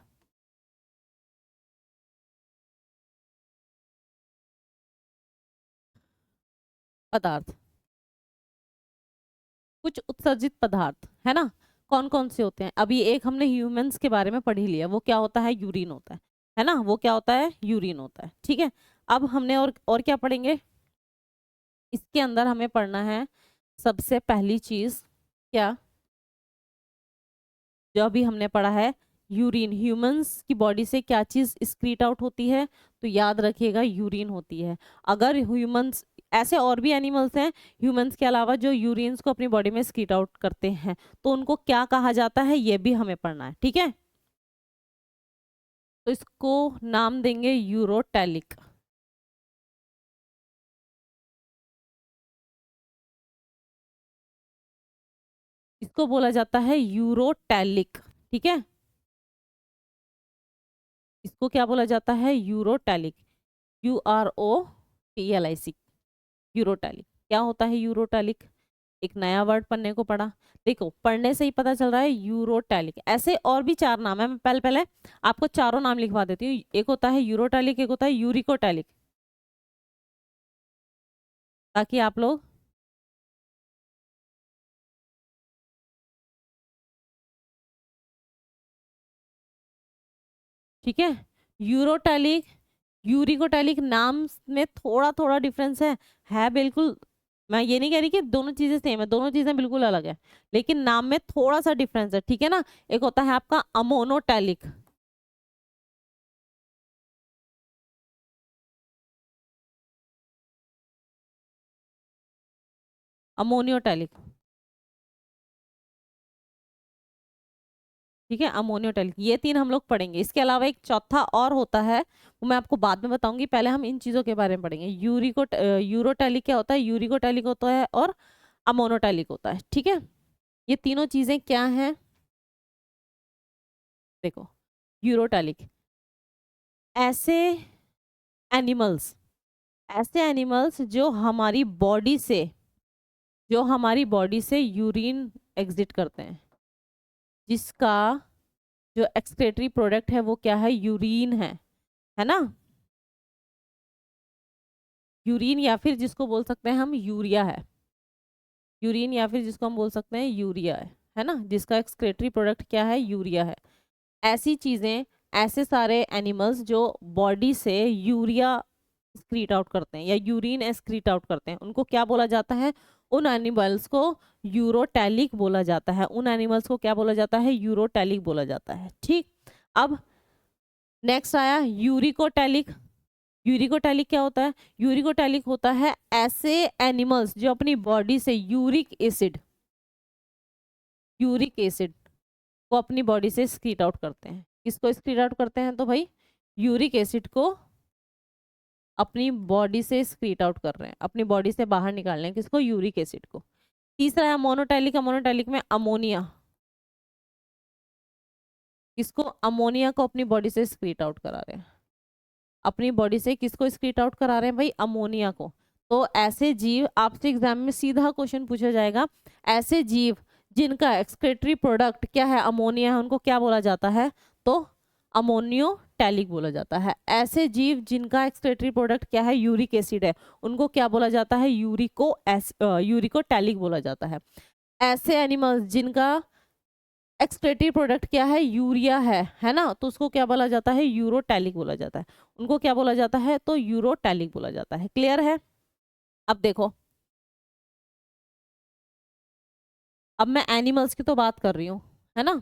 पदार्थ, कुछ उत्सर्जित पदार्थ, है ना। कौन कौन से होते हैं, अभी एक हमने ह्यूमंस के बारे में पढ़ ही लिया, वो क्या होता है, यूरिन होता है ना, वो क्या होता है, यूरिन होता है। ठीक है, अब हमने और क्या पढ़ेंगे, इसके अंदर हमें पढ़ना है सबसे पहली चीज क्या, जो अभी हमने पढ़ा है यूरिन। ह्यूमंस की बॉडी से क्या चीज स्क्रीट आउट होती है, तो याद रखिएगा यूरिन होती है। अगर ह्यूमंस, ऐसे और भी एनिमल्स हैं ह्यूमंस के अलावा जो यूरिन्स को अपनी बॉडी में स्क्रीट आउट करते हैं, तो उनको क्या कहा जाता है ये भी हमें पढ़ना है। ठीक है, तो इसको नाम देंगे यूरोटैलिक। इसको बोला जाता है यूरोटैलिक। ठीक है, इसको क्या बोला जाता है, यूरोटैलिक, UROTLIC, यूरोटैलिक। क्या होता है यूरोटैलिक, एक नया वर्ड पढ़ने को पड़ा, देखो पढ़ने से ही पता चल रहा है यूरोटैलिक। ऐसे और भी चार नाम है, मैं पहले पहले आपको चारों नाम लिखवा देती हूँ। एक होता है यूरोटैलिक, एक होता है यूरिकोटैलिक, ताकि आप लोग, ठीक है, यूरोटैलिक यूरिकोटैलिक नाम में थोड़ा थोड़ा डिफरेंस है बिल्कुल। मैं ये नहीं कह रही कि दोनों चीजें सेम है, दोनों चीजें बिल्कुल अलग है, लेकिन नाम में थोड़ा सा डिफरेंस है। ठीक है ना, एक होता है आपका अमोनोटैलिक, अमोनियोटैलिक, ठीक है, अमोनियोटैलिक, ये तीन हम लोग पढ़ेंगे। इसके अलावा एक चौथा और होता है, वो मैं आपको बाद में बताऊंगी, पहले हम इन चीजों के बारे में पढ़ेंगे। यूरोटैलिक क्या होता है, यूरिकोटैलिक होता है और अमोनोटैलिक होता है। ठीक है, ये तीनों चीजें क्या हैं, देखो यूरोटैलिक, ऐसे एनिमल्स, ऐसे एनिमल्स जो हमारी बॉडी से यूरिन एग्जिट करते हैं, जिसका जो एक्सक्रेटरी प्रोडक्ट है वो क्या है, यूरिन है ना। यूरिन या फिर जिसको बोल सकते हैं हम यूरिया है, यूरिन या फिर जिसको हम बोल सकते हैं यूरिया है ना, जिसका एक्सक्रेटरी प्रोडक्ट क्या है, यूरिया है। ऐसी चीजें, ऐसे सारे एनिमल्स जो बॉडी से यूरिया स्क्रीट आउट करते हैं या यूरिन एक्सक्रीट आउट करते हैं, उनको क्या बोला जाता है, उन एनिमल्स को यूरोटैलिक बोला जाता है। उन एनिमल्स को क्या बोला जाता है, यूरोटैलिक बोला जाता है। ठीक, अब नेक्स्ट आया यूरिकोटैलिक। यूरिकोटैलिक क्या होता है, यूरिकोटैलिक होता है ऐसे एनिमल्स जो अपनी बॉडी से यूरिक एसिड को अपनी बॉडी से स्क्रीट आउट करते हैं। किसको स्क्रीट आउट करते हैं, तो भाई यूरिक एसिड को अपनी बॉडी से स्क्रीट आउट कर रहे हैं, अपनी बॉडी से बाहर निकाल रहे हैं, किसको? यूरिक एसिड को। तीसरा है मोनोटैलिक। मोनोटैलिक में अमोनिया, किसको? अमोनिया को अपनी बॉडी से स्क्रीट आउट करा रहे हैं, अपनी बॉडी से किसको स्क्रीट आउट करा रहे हैं भाई? अमोनिया को। तो ऐसे जीव, आपसे एग्जाम में सीधा क्वेश्चन पूछा जाएगा, ऐसे जीव जिनका एक्सक्रीटरी प्रोडक्ट क्या है? अमोनिया है, उनको क्या बोला जाता है? तो अमोनियोटैलिक बोला जाता है। ऐसे जीव जिनका एक्सक्रीटरी प्रोडक्ट क्या है? यूरिक एसिड है, उनको क्या बोला जाता है? यूरिकोटैलिक बोला जाता है। ऐसे एनिमल्स जिनका एक्सक्रीटरी प्रोडक्ट क्या है? यूरिया है ना, तो उसको क्या बोला जाता है? यूरोटैलिक बोला जाता है। उनको क्या बोला जाता है? तो यूरोटैलिक बोला जाता है। क्लियर है? अब देखो, अब मैं एनिमल्स की तो बात कर रही हूँ, है ना,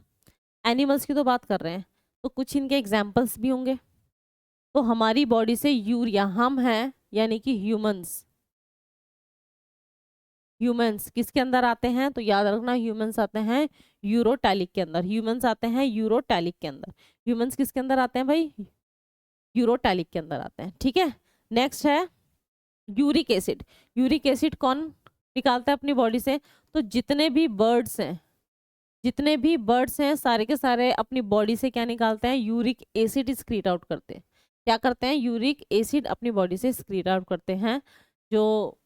एनिमल्स की तो बात कर रहे हैं, तो कुछ इनके एग्जाम्पल्स भी होंगे। तो हमारी बॉडी से यूरिया, हम हैं यानी कि ह्यूमंस, ह्यूमंस किसके अंदर आते हैं? तो याद रखना, ह्यूमंस आते हैं यूरोटैलिक के अंदर, ह्यूमंस आते हैं यूरोटैलिक के अंदर। ह्यूमंस किसके अंदर आते हैं भाई? यूरोटैलिक के अंदर आते हैं। ठीक है, नेक्स्ट है यूरिक एसिड। यूरिक एसिड कौन निकालता है अपनी बॉडी से? तो जितने भी बर्ड्स हैं, जितने भी बर्ड्स हैं सारे के सारे अपनी बॉडी से क्या निकालते हैं? यूरिक एसिड स्क्रीट आउट करते हैं। क्या करते हैं? यूरिक एसिड अपनी बॉडी से स्क्रीट आउट करते हैं। जो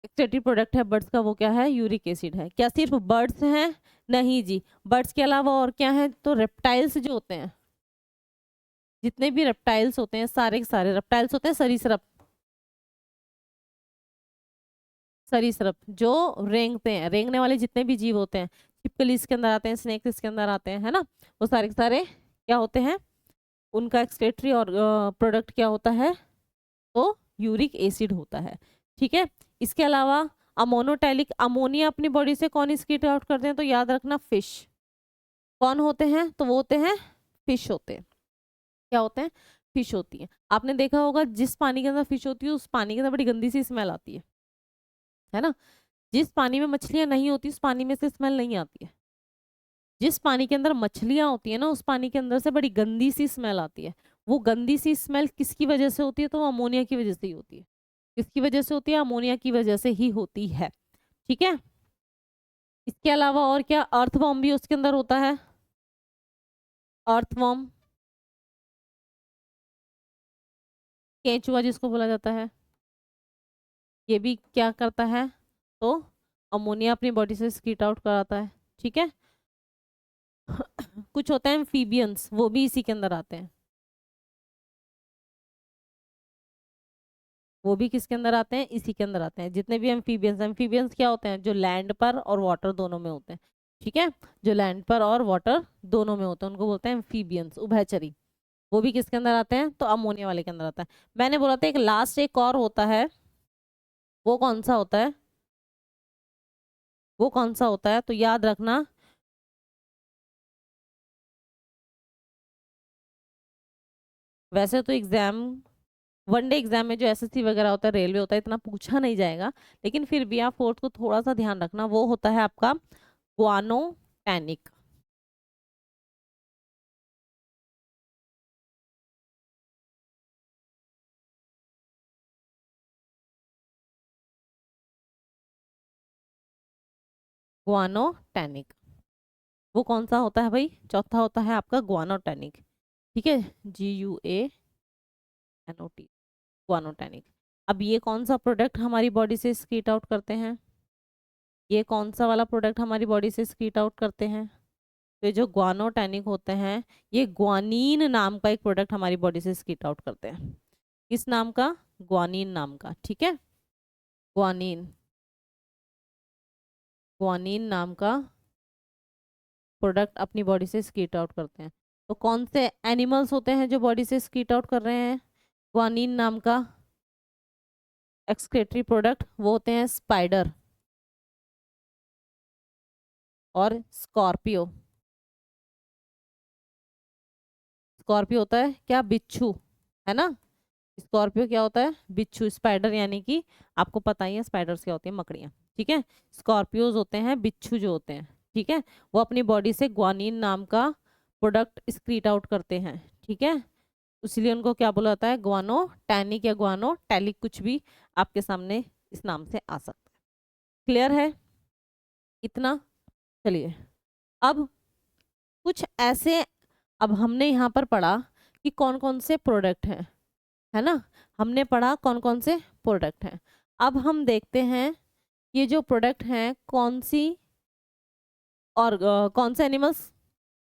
एक्सक्रीटरी प्रोडक्ट है बर्ड्स का, वो क्या है? यूरिक एसिड है। क्या सिर्फ बर्ड्स हैं? नहीं जी, बर्ड्स के अलावा और क्या है? तो रेप्टाइल्स जो होते हैं, जितने भी रेप्टाइल्स होते हैं, सारे के सारे रेप्टाइल्स होते हैं सरीसृप, सरीसृप जो रेंगते हैं, रेंगने वाले जितने भी जीव होते हैं, छिपकली इसके अंदर आते हैं, स्नेक इसके अंदर आते हैं, है ना, वो सारे के सारे क्या होते हैं? उनका एक्सक्रीटरी और प्रोडक्ट क्या होता है? तो यूरिक एसिड होता है। ठीक है, इसके अलावा अमोनोटैलिक, अमोनिया अपनी बॉडी से कौन स्क्रीट आउट करते हैं? तो याद रखना, फिश। कौन होते हैं? तो वो होते हैं फिश होते हैं। क्या होते हैं? फिश होती है। आपने देखा होगा जिस पानी के अंदर फिश होती है उस पानी के अंदर बड़ी गंदी सी स्मेल आती है ना। जिस पानी में मछलियां नहीं होती उस पानी में से स्मेल नहीं आती है। जिस पानी के अंदर मछलियां होती है ना उस पानी के अंदर से बड़ी गंदी सी स्मेल आती है। वो गंदी सी स्मेल किसकी वजह से होती है? तो वो अमोनिया की वजह से ही होती है। किसकी वजह से होती है? अमोनिया की वजह से ही होती है। ठीक है, इसके अलावा और क्या? अर्थवॉर्म भी उसके अंदर होता है। अर्थवॉर्म, केंचुआ जिसको बोला जाता है, ये भी क्या करता है? तो अमोनिया अपनी बॉडी से स्कीट आउट कराता है। ठीक है, कुछ होते हैं एम्फीबियंस, वो भी इसी के अंदर आते हैं। वो भी किसके अंदर आते हैं? इसी के अंदर आते हैं। जितने भी एम्फीबियंस, एम्फीबियंस क्या होते हैं? जो लैंड पर और वाटर दोनों में होते हैं। ठीक है, जो लैंड पर और वाटर दोनों में होते हैं उनको बोलते हैं एम्फीबियंस, उभयचरी। वो भी किसके अंदर आते हैं? तो अमोनिया वाले के अंदर आता है। मैंने बोला था एक लास्ट एक और होता है, वो कौन सा होता है? वो कौन सा होता है? तो याद रखना, वैसे तो एग्जाम, वनडे एग्जाम में जो एसएससी वगैरह होता है, रेलवे होता है, इतना पूछा नहीं जाएगा, लेकिन फिर भी आप फोर्थ को थोड़ा सा ध्यान रखना। वो होता है आपका ग्वानोटैनिक। ग्वानोटैनिक वो कौन सा होता है भाई? चौथा होता है आपका ग्वानोटैनिक। ठीक है, GUANOT, ग्वानोटैनिक। अब ये कौन सा प्रोडक्ट हमारी बॉडी से स्कीट आउट करते हैं? ये कौन सा वाला प्रोडक्ट हमारी बॉडी से स्कीट आउट करते हैं? तो ये जो ग्वानोटैनिक होते हैं, ये ग्वानीन नाम का एक प्रोडक्ट हमारी बॉडी से स्कीट आउट करते हैं। किस नाम का? ग्वानीन नाम का। ठीक है, ग्वानीन, ग्वानीन नाम का प्रोडक्ट अपनी बॉडी से स्कीट आउट करते हैं। तो कौन से एनिमल्स होते हैं जो बॉडी से स्कीट आउट कर रहे हैं ग्वानीन नाम का एक्सक्रीटरी प्रोडक्ट? वो होते हैं स्पाइडर और स्कॉर्पियो। स्कॉर्पियो होता है क्या? बिच्छू, है ना। स्कॉर्पियो क्या होता है? बिच्छू। स्पाइडर यानी कि आपको पता ही है स्पाइडर्स क्या होती है? मकड़ियाँ। ठीक है, स्कॉर्पियोज होते हैं बिच्छू जो होते हैं। ठीक है, वो अपनी बॉडी से ग्वानीन नाम का प्रोडक्ट स्क्रीट आउट करते हैं। ठीक है, इसलिए उनको क्या बोला जाता है, ग्वानो टैनिक या ग्वानो टैलिक, कुछ भी आपके सामने इस नाम से आ सकता है। क्लियर है इतना? चलिए अब कुछ ऐसे, अब हमने यहाँ पर पढ़ा कि कौन कौन से प्रोडक्ट हैं, है ना, हमने पढ़ा कौन कौन से प्रोडक्ट हैं। अब हम देखते हैं ये जो प्रोडक्ट हैं कौन सी, और कौन से एनिमल्स,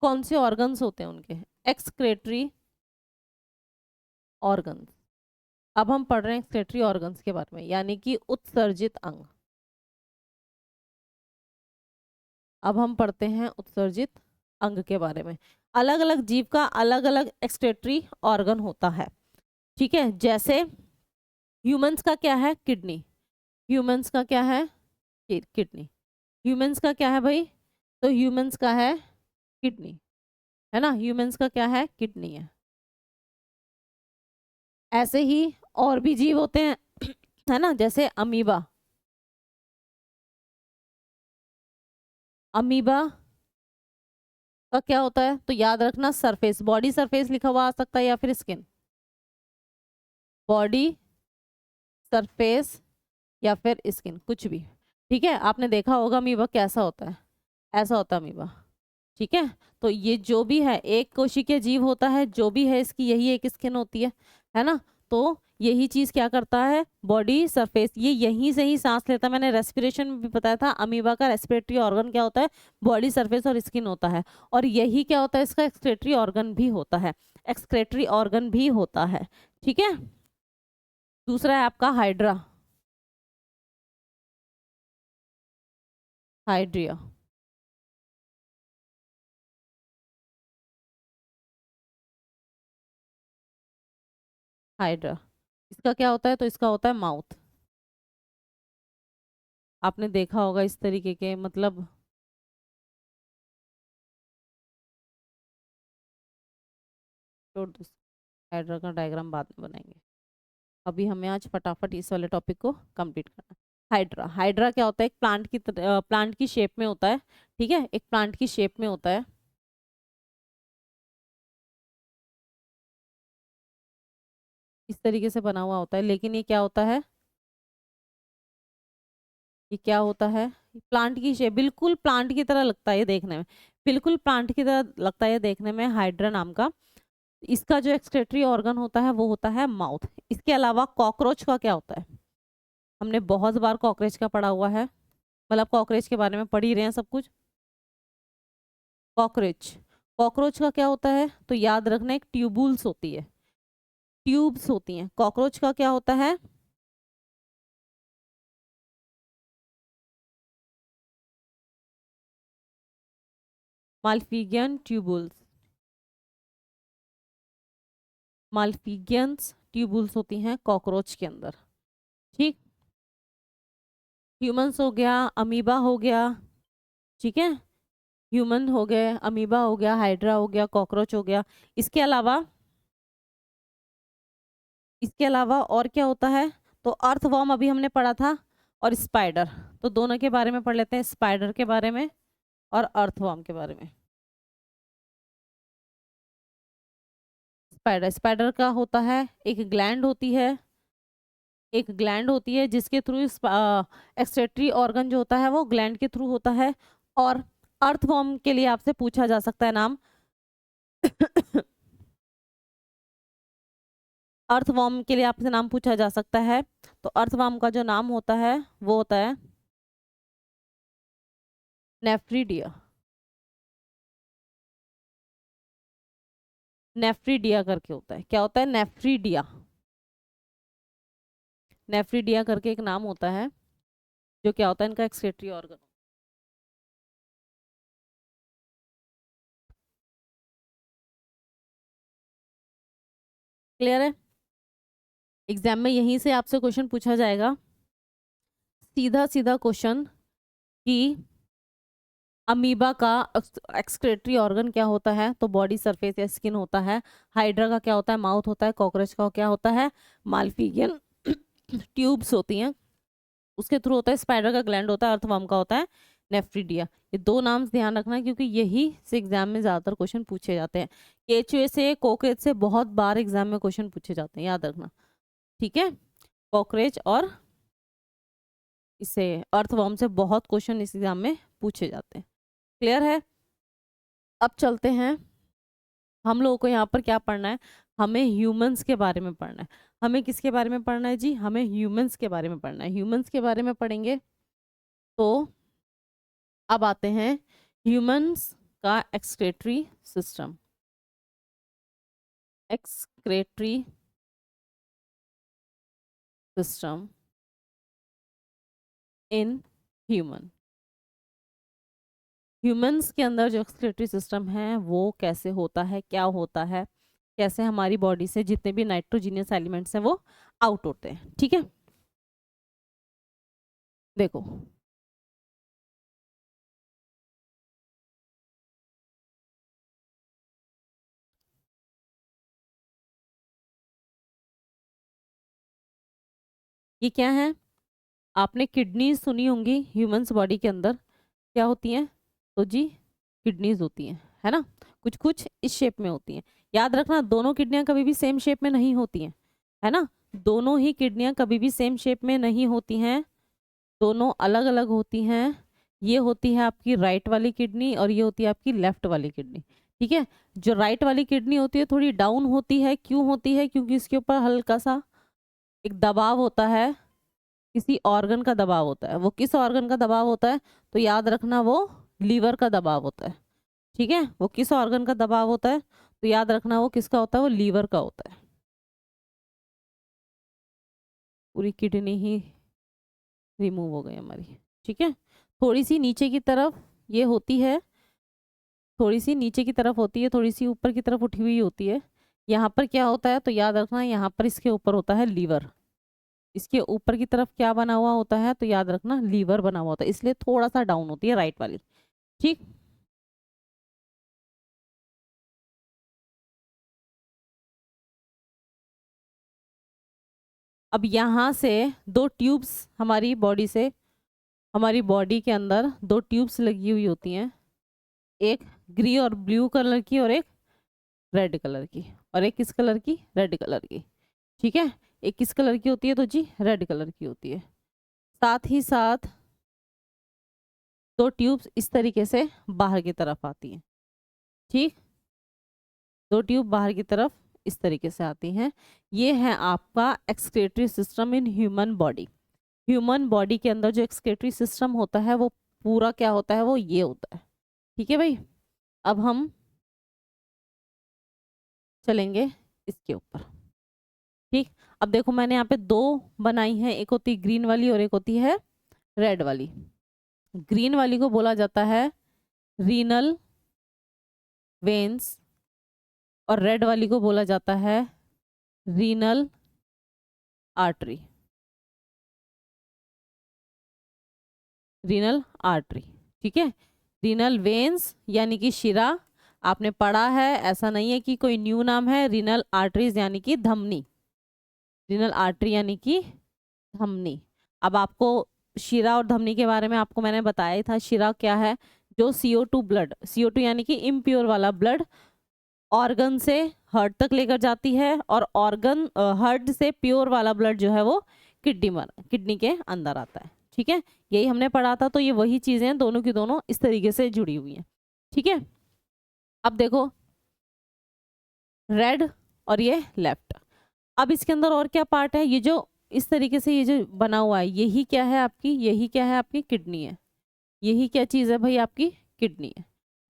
कौन से ऑर्गन्स होते हैं उनके, एक्सक्रेटरी ऑर्गन्स। अब हम पढ़ रहे हैं एक्सक्रेटरी ऑर्गन्स के बारे में, यानी कि उत्सर्जित अंग। अब हम पढ़ते हैं उत्सर्जित अंग के बारे में। अलग अलग जीव का अलग अलग एक्सक्रेटरी ऑर्गन होता है, ठीक है। जैसे ह्यूमंस का क्या है, किडनी। ह्यूमंस का क्या है, किडनी। ह्यूमंस का क्या है भाई, तो ह्यूमंस का है किडनी, है ना, ह्यूमंस का क्या है, किडनी है। ऐसे ही और भी जीव होते हैं, है ना, जैसे अमीबा। अमीबा का क्या होता है, तो याद रखना सरफेस, बॉडी सरफेस लिखा हुआ आ सकता है या फिर स्किन, बॉडी सरफेस या फिर स्किन, कुछ भी, ठीक है। आपने देखा होगा अमीबा कैसा होता है, ऐसा होता है अमीबा, ठीक है। तो ये जो भी है एक कोशिकीय जीव होता है, जो भी है इसकी यही एक स्किन होती है ना। तो यही चीज क्या करता है, बॉडी सरफेस, ये यहीं से ही सांस लेता है। मैंने रेस्पिरेशन में भी बताया था, अमीबा का रेस्पिरेटरी ऑर्गन क्या होता है, बॉडी सरफेस और स्किन होता है। और यही क्या होता है, इसका एक्सक्रेटरी ऑर्गन भी होता है, एक्सक्रेटरी ऑर्गन भी होता है, ठीक है। दूसरा है आपका हाइड्रा, हाइड्रिया। हाइड्रा, इसका क्या होता है, तो इसका होता है माउथ। आपने देखा होगा इस तरीके के, मतलब छोड़ दो, हाइड्रा का डायग्राम बाद में बनाएंगे, अभी हमें आज फटाफट इस वाले टॉपिक को कंप्लीट करना है। हाइड्रा, हाइड्रा क्या होता है, एक प्लांट की प्लांट की शेप में होता है, ठीक है, एक प्लांट की शेप में होता है। इस तरीके से बना हुआ होता है, लेकिन ये क्या होता है, ये क्या होता है, प्लांट की शेप, बिल्कुल प्लांट की तरह लगता है ये देखने में, बिल्कुल प्लांट की तरह लगता है ये देखने में, हाइड्रा नाम का। इसका जो एक्सक्रेटरी ऑर्गन होता है वो होता है माउथ। इसके अलावा कॉकरोच का क्या होता है, हमने बहुत बार कॉकरोच का पढ़ा हुआ है, मतलब कॉकरोच के बारे में पढ़ ही रहे हैं सब कुछ। कॉकरोच, कॉकरोच का क्या होता है, तो याद रखना एक ट्यूबुल्स होती है, ट्यूब्स होती हैं। कॉकरोच का क्या होता है, माल्फिगियन ट्यूबुल्स, माल्फिगियंस ट्यूबुल्स होती हैं कॉकरोच के अंदर, ठीक। ह्यूमंस हो गया, अमीबा हो गया, ठीक है, ह्यूमन हो गए, अमीबा हो गया, हाइड्रा हो गया, कॉकरोच हो गया। इसके अलावा, इसके अलावा और क्या होता है, तो अर्थवॉर्म अभी हमने पढ़ा था, और स्पाइडर, तो दोनों के बारे में पढ़ लेते हैं, स्पाइडर के बारे में और अर्थवॉर्म के बारे में। स्पाइडर, स्पाइडर का होता है एक ग्लैंड होती है, एक ग्लैंड होती है जिसके थ्रू एक्सक्रेटरी ऑर्गन जो होता है वो ग्लैंड के थ्रू होता है। और अर्थवॉर्म के लिए आपसे पूछा जा सकता है नाम अर्थवॉर्म के लिए आपसे नाम पूछा जा सकता है, तो अर्थवॉर्म का जो नाम होता है वो होता है नेफ्रीडिया, नेफ्रीडिया करके होता है, क्या होता है, नेफ्रीडिया, नेफ्रीडिया करके एक नाम होता है, जो क्या होता है इनका एक्सक्रेटरी ऑर्गन। क्लियर है? एग्जाम में यहीं से आपसे क्वेश्चन पूछा जाएगा, सीधा सीधा क्वेश्चन, कि अमीबा का एक्सक्रेटरी ऑर्गन क्या होता है, तो बॉडी सरफेस या स्किन होता है। हाइड्रा का क्या होता है, माउथ होता है। कॉकरोच का क्या होता है, माल्फिगियन ट्यूब्स होती हैं, उसके थ्रू होता है। स्पाइडर का ग्लैंड होता है। अर्थवर्म का होता है नेफ्रिडिया। ये दो नाम ध्यान रखना क्योंकि यही से एग्जाम में ज़्यादातर क्वेश्चन पूछे जाते हैं। केचुए से, कॉकरेच से बहुत बार एग्जाम में क्वेश्चन पूछे जाते हैं, याद रखना, ठीक है। कॉकरेच और इसे अर्थवर्म से बहुत क्वेश्चन इस एग्जाम में पूछे जाते हैं। क्लियर है? अब चलते हैं, हम लोगों को यहाँ पर क्या पढ़ना है, हमें ह्यूमंस के बारे में पढ़ना है। हमें किसके बारे में पढ़ना है जी? हमें ह्यूमंस के बारे में पढ़ना है। ह्यूमंस के बारे में पढ़ेंगे तो अब आते हैं ह्यूमंस का excretory system. Excretory system in human. Humans के अंदर जो एक्सक्रेटरी सिस्टम है वो कैसे होता है, क्या होता है, कैसे हमारी बॉडी से जितने भी नाइट्रोजीनियस एलिमेंट्स हैं वो आउट होते हैं, ठीक है। देखो, ये क्या है? आपने किडनी सुनी होंगी ह्यूमंस बॉडी के अंदर, क्या होती हैं? तो जी किडनीज होती हैं, है ना। कुछ कुछ इस शेप में होती हैं। याद रखना, दोनों किडनियां कभी भी सेम शेप में नहीं होती हैं, है ना। दोनों ही किडनियां कभी भी सेम शेप में नहीं होती हैं, दोनों अलग अलग होती हैं। ये होती है आपकी राइट वाली किडनी और ये होती है आपकी लेफ्ट वाली किडनी, ठीक है। जो राइट वाली किडनी होती है थोड़ी डाउन होती है, क्यों होती है? क्योंकि इसके ऊपर हल्का सा एक दबाव होता है, किसी ऑर्गन का दबाव होता है। वो किस ऑर्गन का दबाव होता है? तो याद रखना वो लीवर का दबाव होता है, ठीक है। वो किस ऑर्गन का दबाव होता है? तो याद रखना वो किसका होता है? वो लीवर का होता है। पूरी किडनी ही रिमूव हो गई हमारी, ठीक है। थोड़ी सी नीचे की तरफ ये होती है, थोड़ी सी नीचे की तरफ होती है, थोड़ी सी ऊपर की तरफ उठी हुई होती है। यहाँ पर क्या होता है? तो याद रखना यहाँ पर इसके ऊपर होता है लीवर। इसके ऊपर की तरफ क्या बना हुआ होता है? तो याद रखना लीवर बना हुआ होता है, इसलिए थोड़ा सा डाउन होती है राइट वाली, ठीक। अब यहाँ से दो ट्यूब्स हमारी बॉडी से, हमारी बॉडी के अंदर दो ट्यूब्स लगी हुई होती हैं, एक ग्रीन और ब्लू कलर की और एक रेड कलर की, और एक किस कलर की? रेड कलर की, ठीक है। एक किस कलर की होती है? तो जी रेड कलर की होती है। साथ ही साथ दो ट्यूब्स इस तरीके से बाहर की तरफ आती हैं, ठीक। दो ट्यूब बाहर की तरफ इस तरीके से आती हैं। ये है आपका excretory system in human body. Human body के अंदर जो एक्सक्रेटरी सिस्टम होता है वो पूरा क्या होता है? वो ये होता है, ठीक है भाई। अब हम चलेंगे इसके ऊपर, ठीक। अब देखो, मैंने यहाँ पे दो बनाई हैं, एक होती है ग्रीन वाली और एक होती है रेड वाली। ग्रीन वाली को बोला जाता है रीनल वेन्स और रेड वाली को बोला जाता है रीनल आर्टरी। रीनल आर्टरी, ठीक है। रीनल वेन्स यानी कि शिरा, आपने पढ़ा है, ऐसा नहीं है कि कोई न्यू नाम है। रीनल आर्टरीज यानी कि धमनी, रीनल आर्टरी यानी कि धमनी। अब आपको शिरा और धमनी के बारे में आपको मैंने बताया था। शिरा क्या है? जो CO2 ब्लड, CO2 यानी कि इम्प्योर वाला ब्लड ऑर्गन से हार्ट तक लेकर जाती है, और ऑर्गन हार्ट से प्योर वाला ब्लड जो है वो किडनी के अंदर आता है, ठीक है। यही हमने पढ़ा था। तो ये वही चीजें दोनों की दोनों इस तरीके से जुड़ी हुई हैं, ठीक है। अब देखो, रेड और ये लेफ्ट। अब इसके अंदर और क्या पार्ट है? ये जो इस तरीके से ये जो बना हुआ है, यही क्या है आपकी? यही क्या है आपकी? किडनी है। यही क्या चीज है भाई? आपकी किडनी है,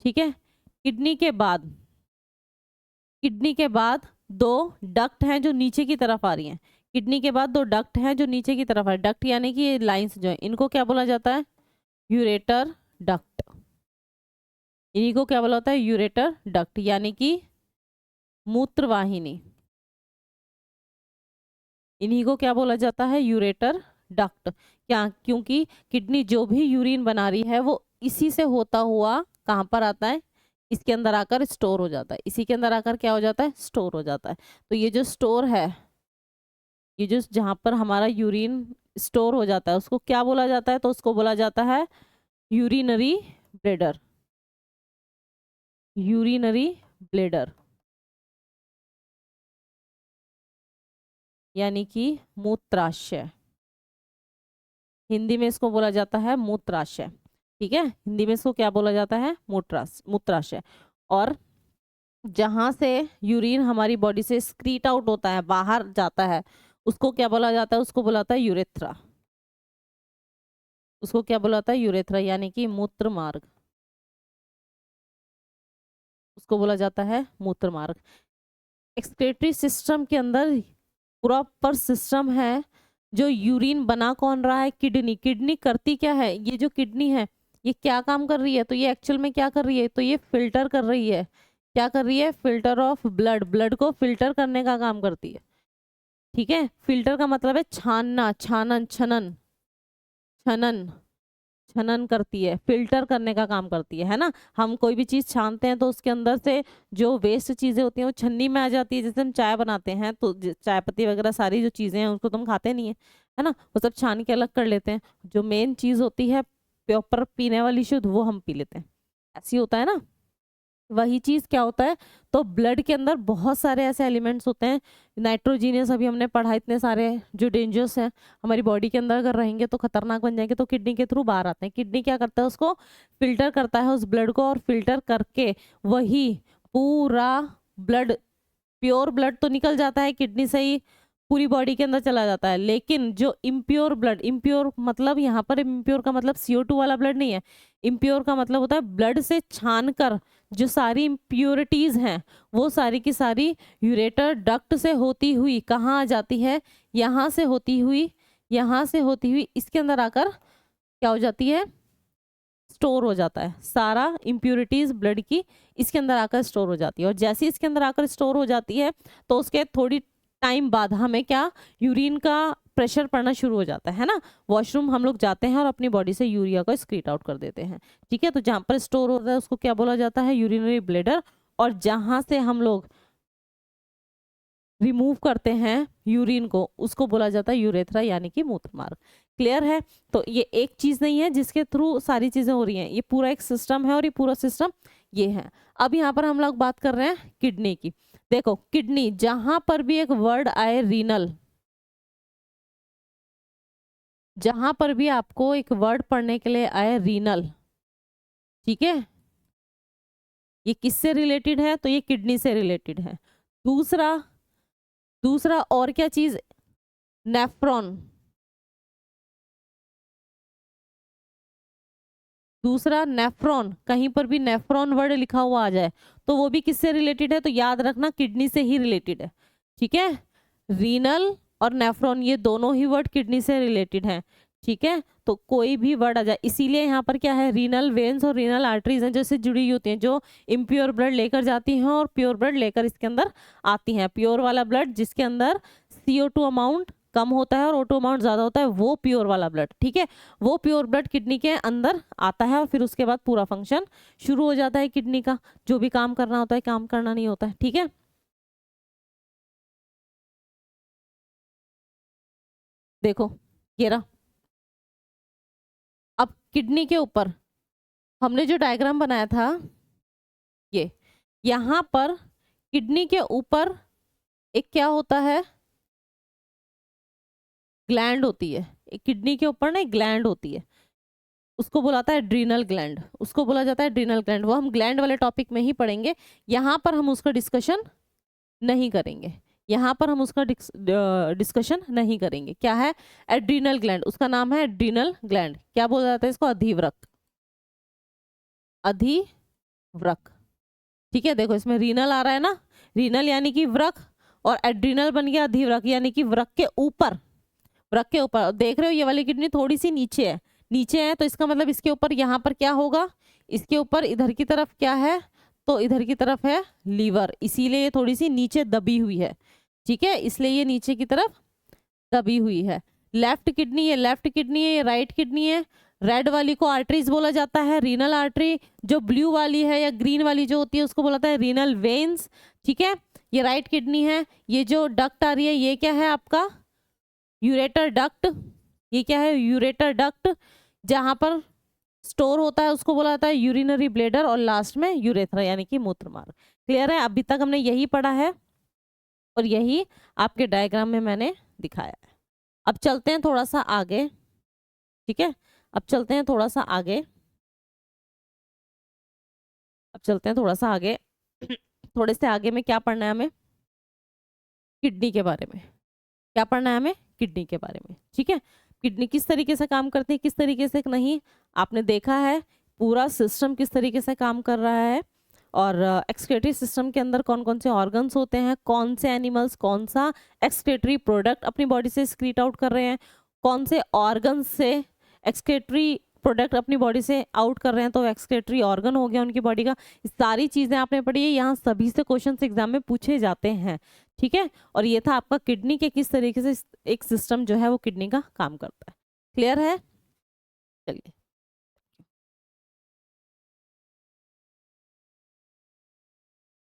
ठीक है। किडनी के बाद, किडनी के बाद दो डक्ट हैं जो नीचे की तरफ आ रही हैं। किडनी के बाद दो डक्ट हैं जो नीचे की तरफ आ रही है। डक्ट यानी कि ये लाइंस जो है, इनको क्या बोला जाता है? Ureter duct. इन्हीं को क्या बोला होता है? यूरेटर डक्ट यानी कि मूत्रवाहिनी। इन्हीं को क्या बोला जाता है? Ureter duct. क्या? क्योंकि किडनी जो भी यूरिन बना रही है वो इसी से होता हुआ कहाँ पर आता है? इसके अंदर आकर स्टोर हो जाता है। इसी के अंदर आकर क्या हो जाता है? स्टोर हो जाता है। तो ये जो स्टोर है, ये जो जहाँ पर हमारा यूरिन स्टोर हो जाता है उसको क्या बोला जाता है? तो उसको बोला जाता है यूरिनरी ब्लैडर, यूरिनरी ब्लैडर यानी कि मूत्राशय, हिंदी में इसको बोला जाता है मूत्राशय। ठीक है, हिंदी में इसको क्या बोला जाता है? मूत्राशय। और जहां से यूरिन हमारी बॉडी से स्क्रीट आउट होता है, बाहर जाता है, उसको क्या बोला जाता है? उसको बोला जाता है यूरेथ्रा। उसको क्या बोला जाता है? यूरेथ्रा यानी कि मूत्र मार्ग, उसको बोला जाता है मूत्र मार्ग। एक्सक्रीटरी सिस्टम के अंदर प्रॉपर सिस्टम है। जो यूरिन बना कौन रहा है? किडनी। किडनी करती क्या है? ये जो किडनी है ये क्या काम कर रही है? तो ये एक्चुअल में क्या कर रही है? तो ये फिल्टर कर रही है। क्या कर रही है? फिल्टर ऑफ ब्लड, ब्लड को फिल्टर करने का काम करती है। ठीक है, फिल्टर का मतलब है छानना, छानन, छनन, छनन, छनन करती है, फिल्टर करने का काम करती है ना। हम कोई भी चीज छानते हैं तो उसके अंदर से जो वेस्ट चीजें होती हैं वो छन्नी में आ जाती है। जैसे हम चाय बनाते हैं तो चाय पत्ती वगैरह सारी जो चीजें हैं उसको तो हम खाते नहीं है ना, वो सब छान के अलग कर लेते हैं। जो मेन चीज होती है प्रॉपर पीने वाली शुद्ध, वो हम पी लेते हैं। ऐसी होता है ना। वही चीज क्या होता है? तो ब्लड के अंदर बहुत सारे ऐसे एलिमेंट्स होते हैं नाइट्रोजीनियस, अभी हमने पढ़ा इतने सारे जो डेंजरस हैं हमारी बॉडी के अंदर, अगर रहेंगे तो खतरनाक बन जाएंगे, तो किडनी के थ्रू बाहर आते हैं। किडनी क्या करता है? उसको फिल्टर करता है उस ब्लड को, और फिल्टर करके वही पूरा ब्लड, प्योर ब्लड तो निकल जाता है किडनी से ही, पूरी बॉडी के अंदर चला जाता है। लेकिन जो इम्प्योर ब्लड, इम्प्योर मतलब यहाँ पर इम्प्योर का मतलब CO2 वाला ब्लड नहीं है। इम्प्योर का मतलब होता है ब्लड से छानकर जो सारी इम्प्योरिटीज हैं वो सारी की सारी यूरेटर डक्ट से होती हुई कहाँ आ जाती है? यहाँ से होती हुई, यहाँ से होती हुई इसके अंदर आकर क्या हो जाती है? स्टोर हो जाता है। सारा इम्प्योरिटीज ब्लड की इसके अंदर आकर स्टोर हो जाती है। और जैसे इसके अंदर आकर स्टोर हो जाती है तो उसके थोड़ी टाइम बाद हमें क्या? यूरिन का प्रेशर पड़ना शुरू हो जाता है ना। वॉशरूम हम लोग जाते हैं और अपनी बॉडी से यूरिया को स्क्रीट आउट कर देते हैं। ठीक है, तो जहां पर स्टोर होता है उसको क्या बोला जाता है? Urinary bladder. और जहां से हम लोग रिमूव करते हैं यूरिन को उसको बोला जाता है यूरेथ्रा यानी कि मूत्र मार्ग। क्लियर है? तो ये एक चीज नहीं है जिसके थ्रू सारी चीजें हो रही हैं, ये पूरा एक सिस्टम है, और ये पूरा सिस्टम ये है। अब यहाँ पर हम लोग बात कर रहे हैं किडनी की। देखो किडनी, जहां पर भी एक वर्ड आए रीनल, जहां पर भी आपको एक वर्ड पढ़ने के लिए आए रीनल, ठीक है, ये किससे रिलेटेड है? तो ये किडनी से रिलेटेड है। दूसरा, दूसरा और क्या चीज? नेफ्रॉन। दूसरा नेफ्रॉन, कहीं पर भी नेफ्रॉन वर्ड लिखा हुआ आ जाए तो वो भी किससे रिलेटेड है? तो याद रखना किडनी से ही रिलेटेड है। ठीक है, रीनल और नेफ्रॉन ये दोनों ही वर्ड किडनी से रिलेटेड हैं। ठीक है, तो कोई भी वर्ड आ जाए, इसीलिए यहाँ पर क्या है? रीनल वेन्स और रीनल आर्टरीज हैं जैसे जुड़ी होती हैं, जो इम्प्योर ब्लड लेकर जाती हैं और प्योर ब्लड लेकर इसके अंदर आती हैं। प्योर वाला ब्लड जिसके अंदर CO2 अमाउंट कम होता है और O2 अमाउंट ज्यादा होता है, वो प्योर वाला ब्लड। ठीक है, वो प्योर ब्लड किडनी के अंदर आता है और फिर उसके बाद पूरा फंक्शन शुरू हो जाता है किडनी का, जो भी काम करना होता है काम करना नहीं होता है। ठीक है, देखो ये रहा। अब किडनी के ऊपर हमने जो डायग्राम बनाया था, ये यहाँ पर किडनी के ऊपर एक क्या होता है? ग्लैंड होती है। एक किडनी के ऊपर ना एक ग्लैंड होती है, उसको बुलाता है एड्रीनल ग्लैंड, उसको बोला जाता है एड्रीनल ग्लैंड। वो हम ग्लैंड वाले टॉपिक में ही पढ़ेंगे, यहाँ पर हम उसका डिस्कशन नहीं करेंगे। यहाँ पर हम उसका डिस्कशन नहीं करेंगे। क्या है? एड्रीनल ग्लैंड, उसका नाम है एड्रीनल ग्लैंड। क्या बोला जाता है इसको? अधिवृक्क, अधिवृक्क। ठीक है, देखो इसमें रीनल आ रहा है ना, रीनल यानी कि वृक्क, और एड्रीनल बन गया अधिवृक्क यानी कि वृक्क के ऊपर। वृक्क के ऊपर देख रहे हो, ये वाली किडनी थोड़ी सी नीचे है, नीचे है तो इसका मतलब इसके ऊपर यहाँ पर क्या होगा? इसके ऊपर इधर की तरफ क्या है? तो इधर की तरफ है लीवर, इसीलिए ये थोड़ी सी नीचे दबी हुई है। ठीक है, इसलिए ये नीचे की तरफ दबी हुई है। लेफ्ट किडनी, ये लेफ्ट किडनी है, ये राइट किडनी है। रेड वाली को आर्टरीज बोला जाता है, रीनल आर्टरी। जो ब्लू वाली है या ग्रीन वाली जो होती है उसको बोला जाता है रीनल वेन्स। ठीक है, ये राइट किडनी है। ये जो डक्ट आ रही है ये क्या है आपका? Ureter duct. ये क्या है? यूरेटर डक्ट, जहां पर स्टोर होता है उसको बोला जाता है यूरिनरी ब्लेडर, और लास्ट में यूरेथ्रा यानी कि मूत्र मार्ग। क्लियर है? अभी तक हमने यही पढ़ा है और यही आपके डायग्राम में मैंने दिखाया है। अब चलते हैं थोड़ा सा आगे, ठीक है? अब चलते हैं थोड़ा सा आगे, अब चलते हैं थोड़ा सा आगे। थोड़े से आगे में क्या पढ़ना है हमें? किडनी के बारे में। क्या पढ़ना है हमें? किडनी के बारे में, ठीक है? किडनी किस तरीके से काम करती है, किस तरीके से नहीं, आपने देखा है पूरा सिस्टम किस तरीके से काम कर रहा है, और एक्सक्रीटरी सिस्टम के अंदर कौन कौन से ऑर्गन्स होते हैं, कौन से एनिमल्स कौन सा एक्सक्रीटरी प्रोडक्ट अपनी बॉडी से एक्सक्रीट आउट कर रहे हैं, कौन से ऑर्गन्स से एक्सक्रीटरी प्रोडक्ट अपनी बॉडी से आउट कर रहे हैं, तो एक्सक्रीटरी ऑर्गन हो गया उनकी बॉडी का। ये सारी चीजें आपने पढ़ी है, यहाँ सभी से क्वेश्चन एग्जाम में पूछे जाते हैं, ठीक है? और ये था आपका किडनी के किस तरीके से एक सिस्टम जो है वो किडनी का काम करता है। क्लियर है? चलिए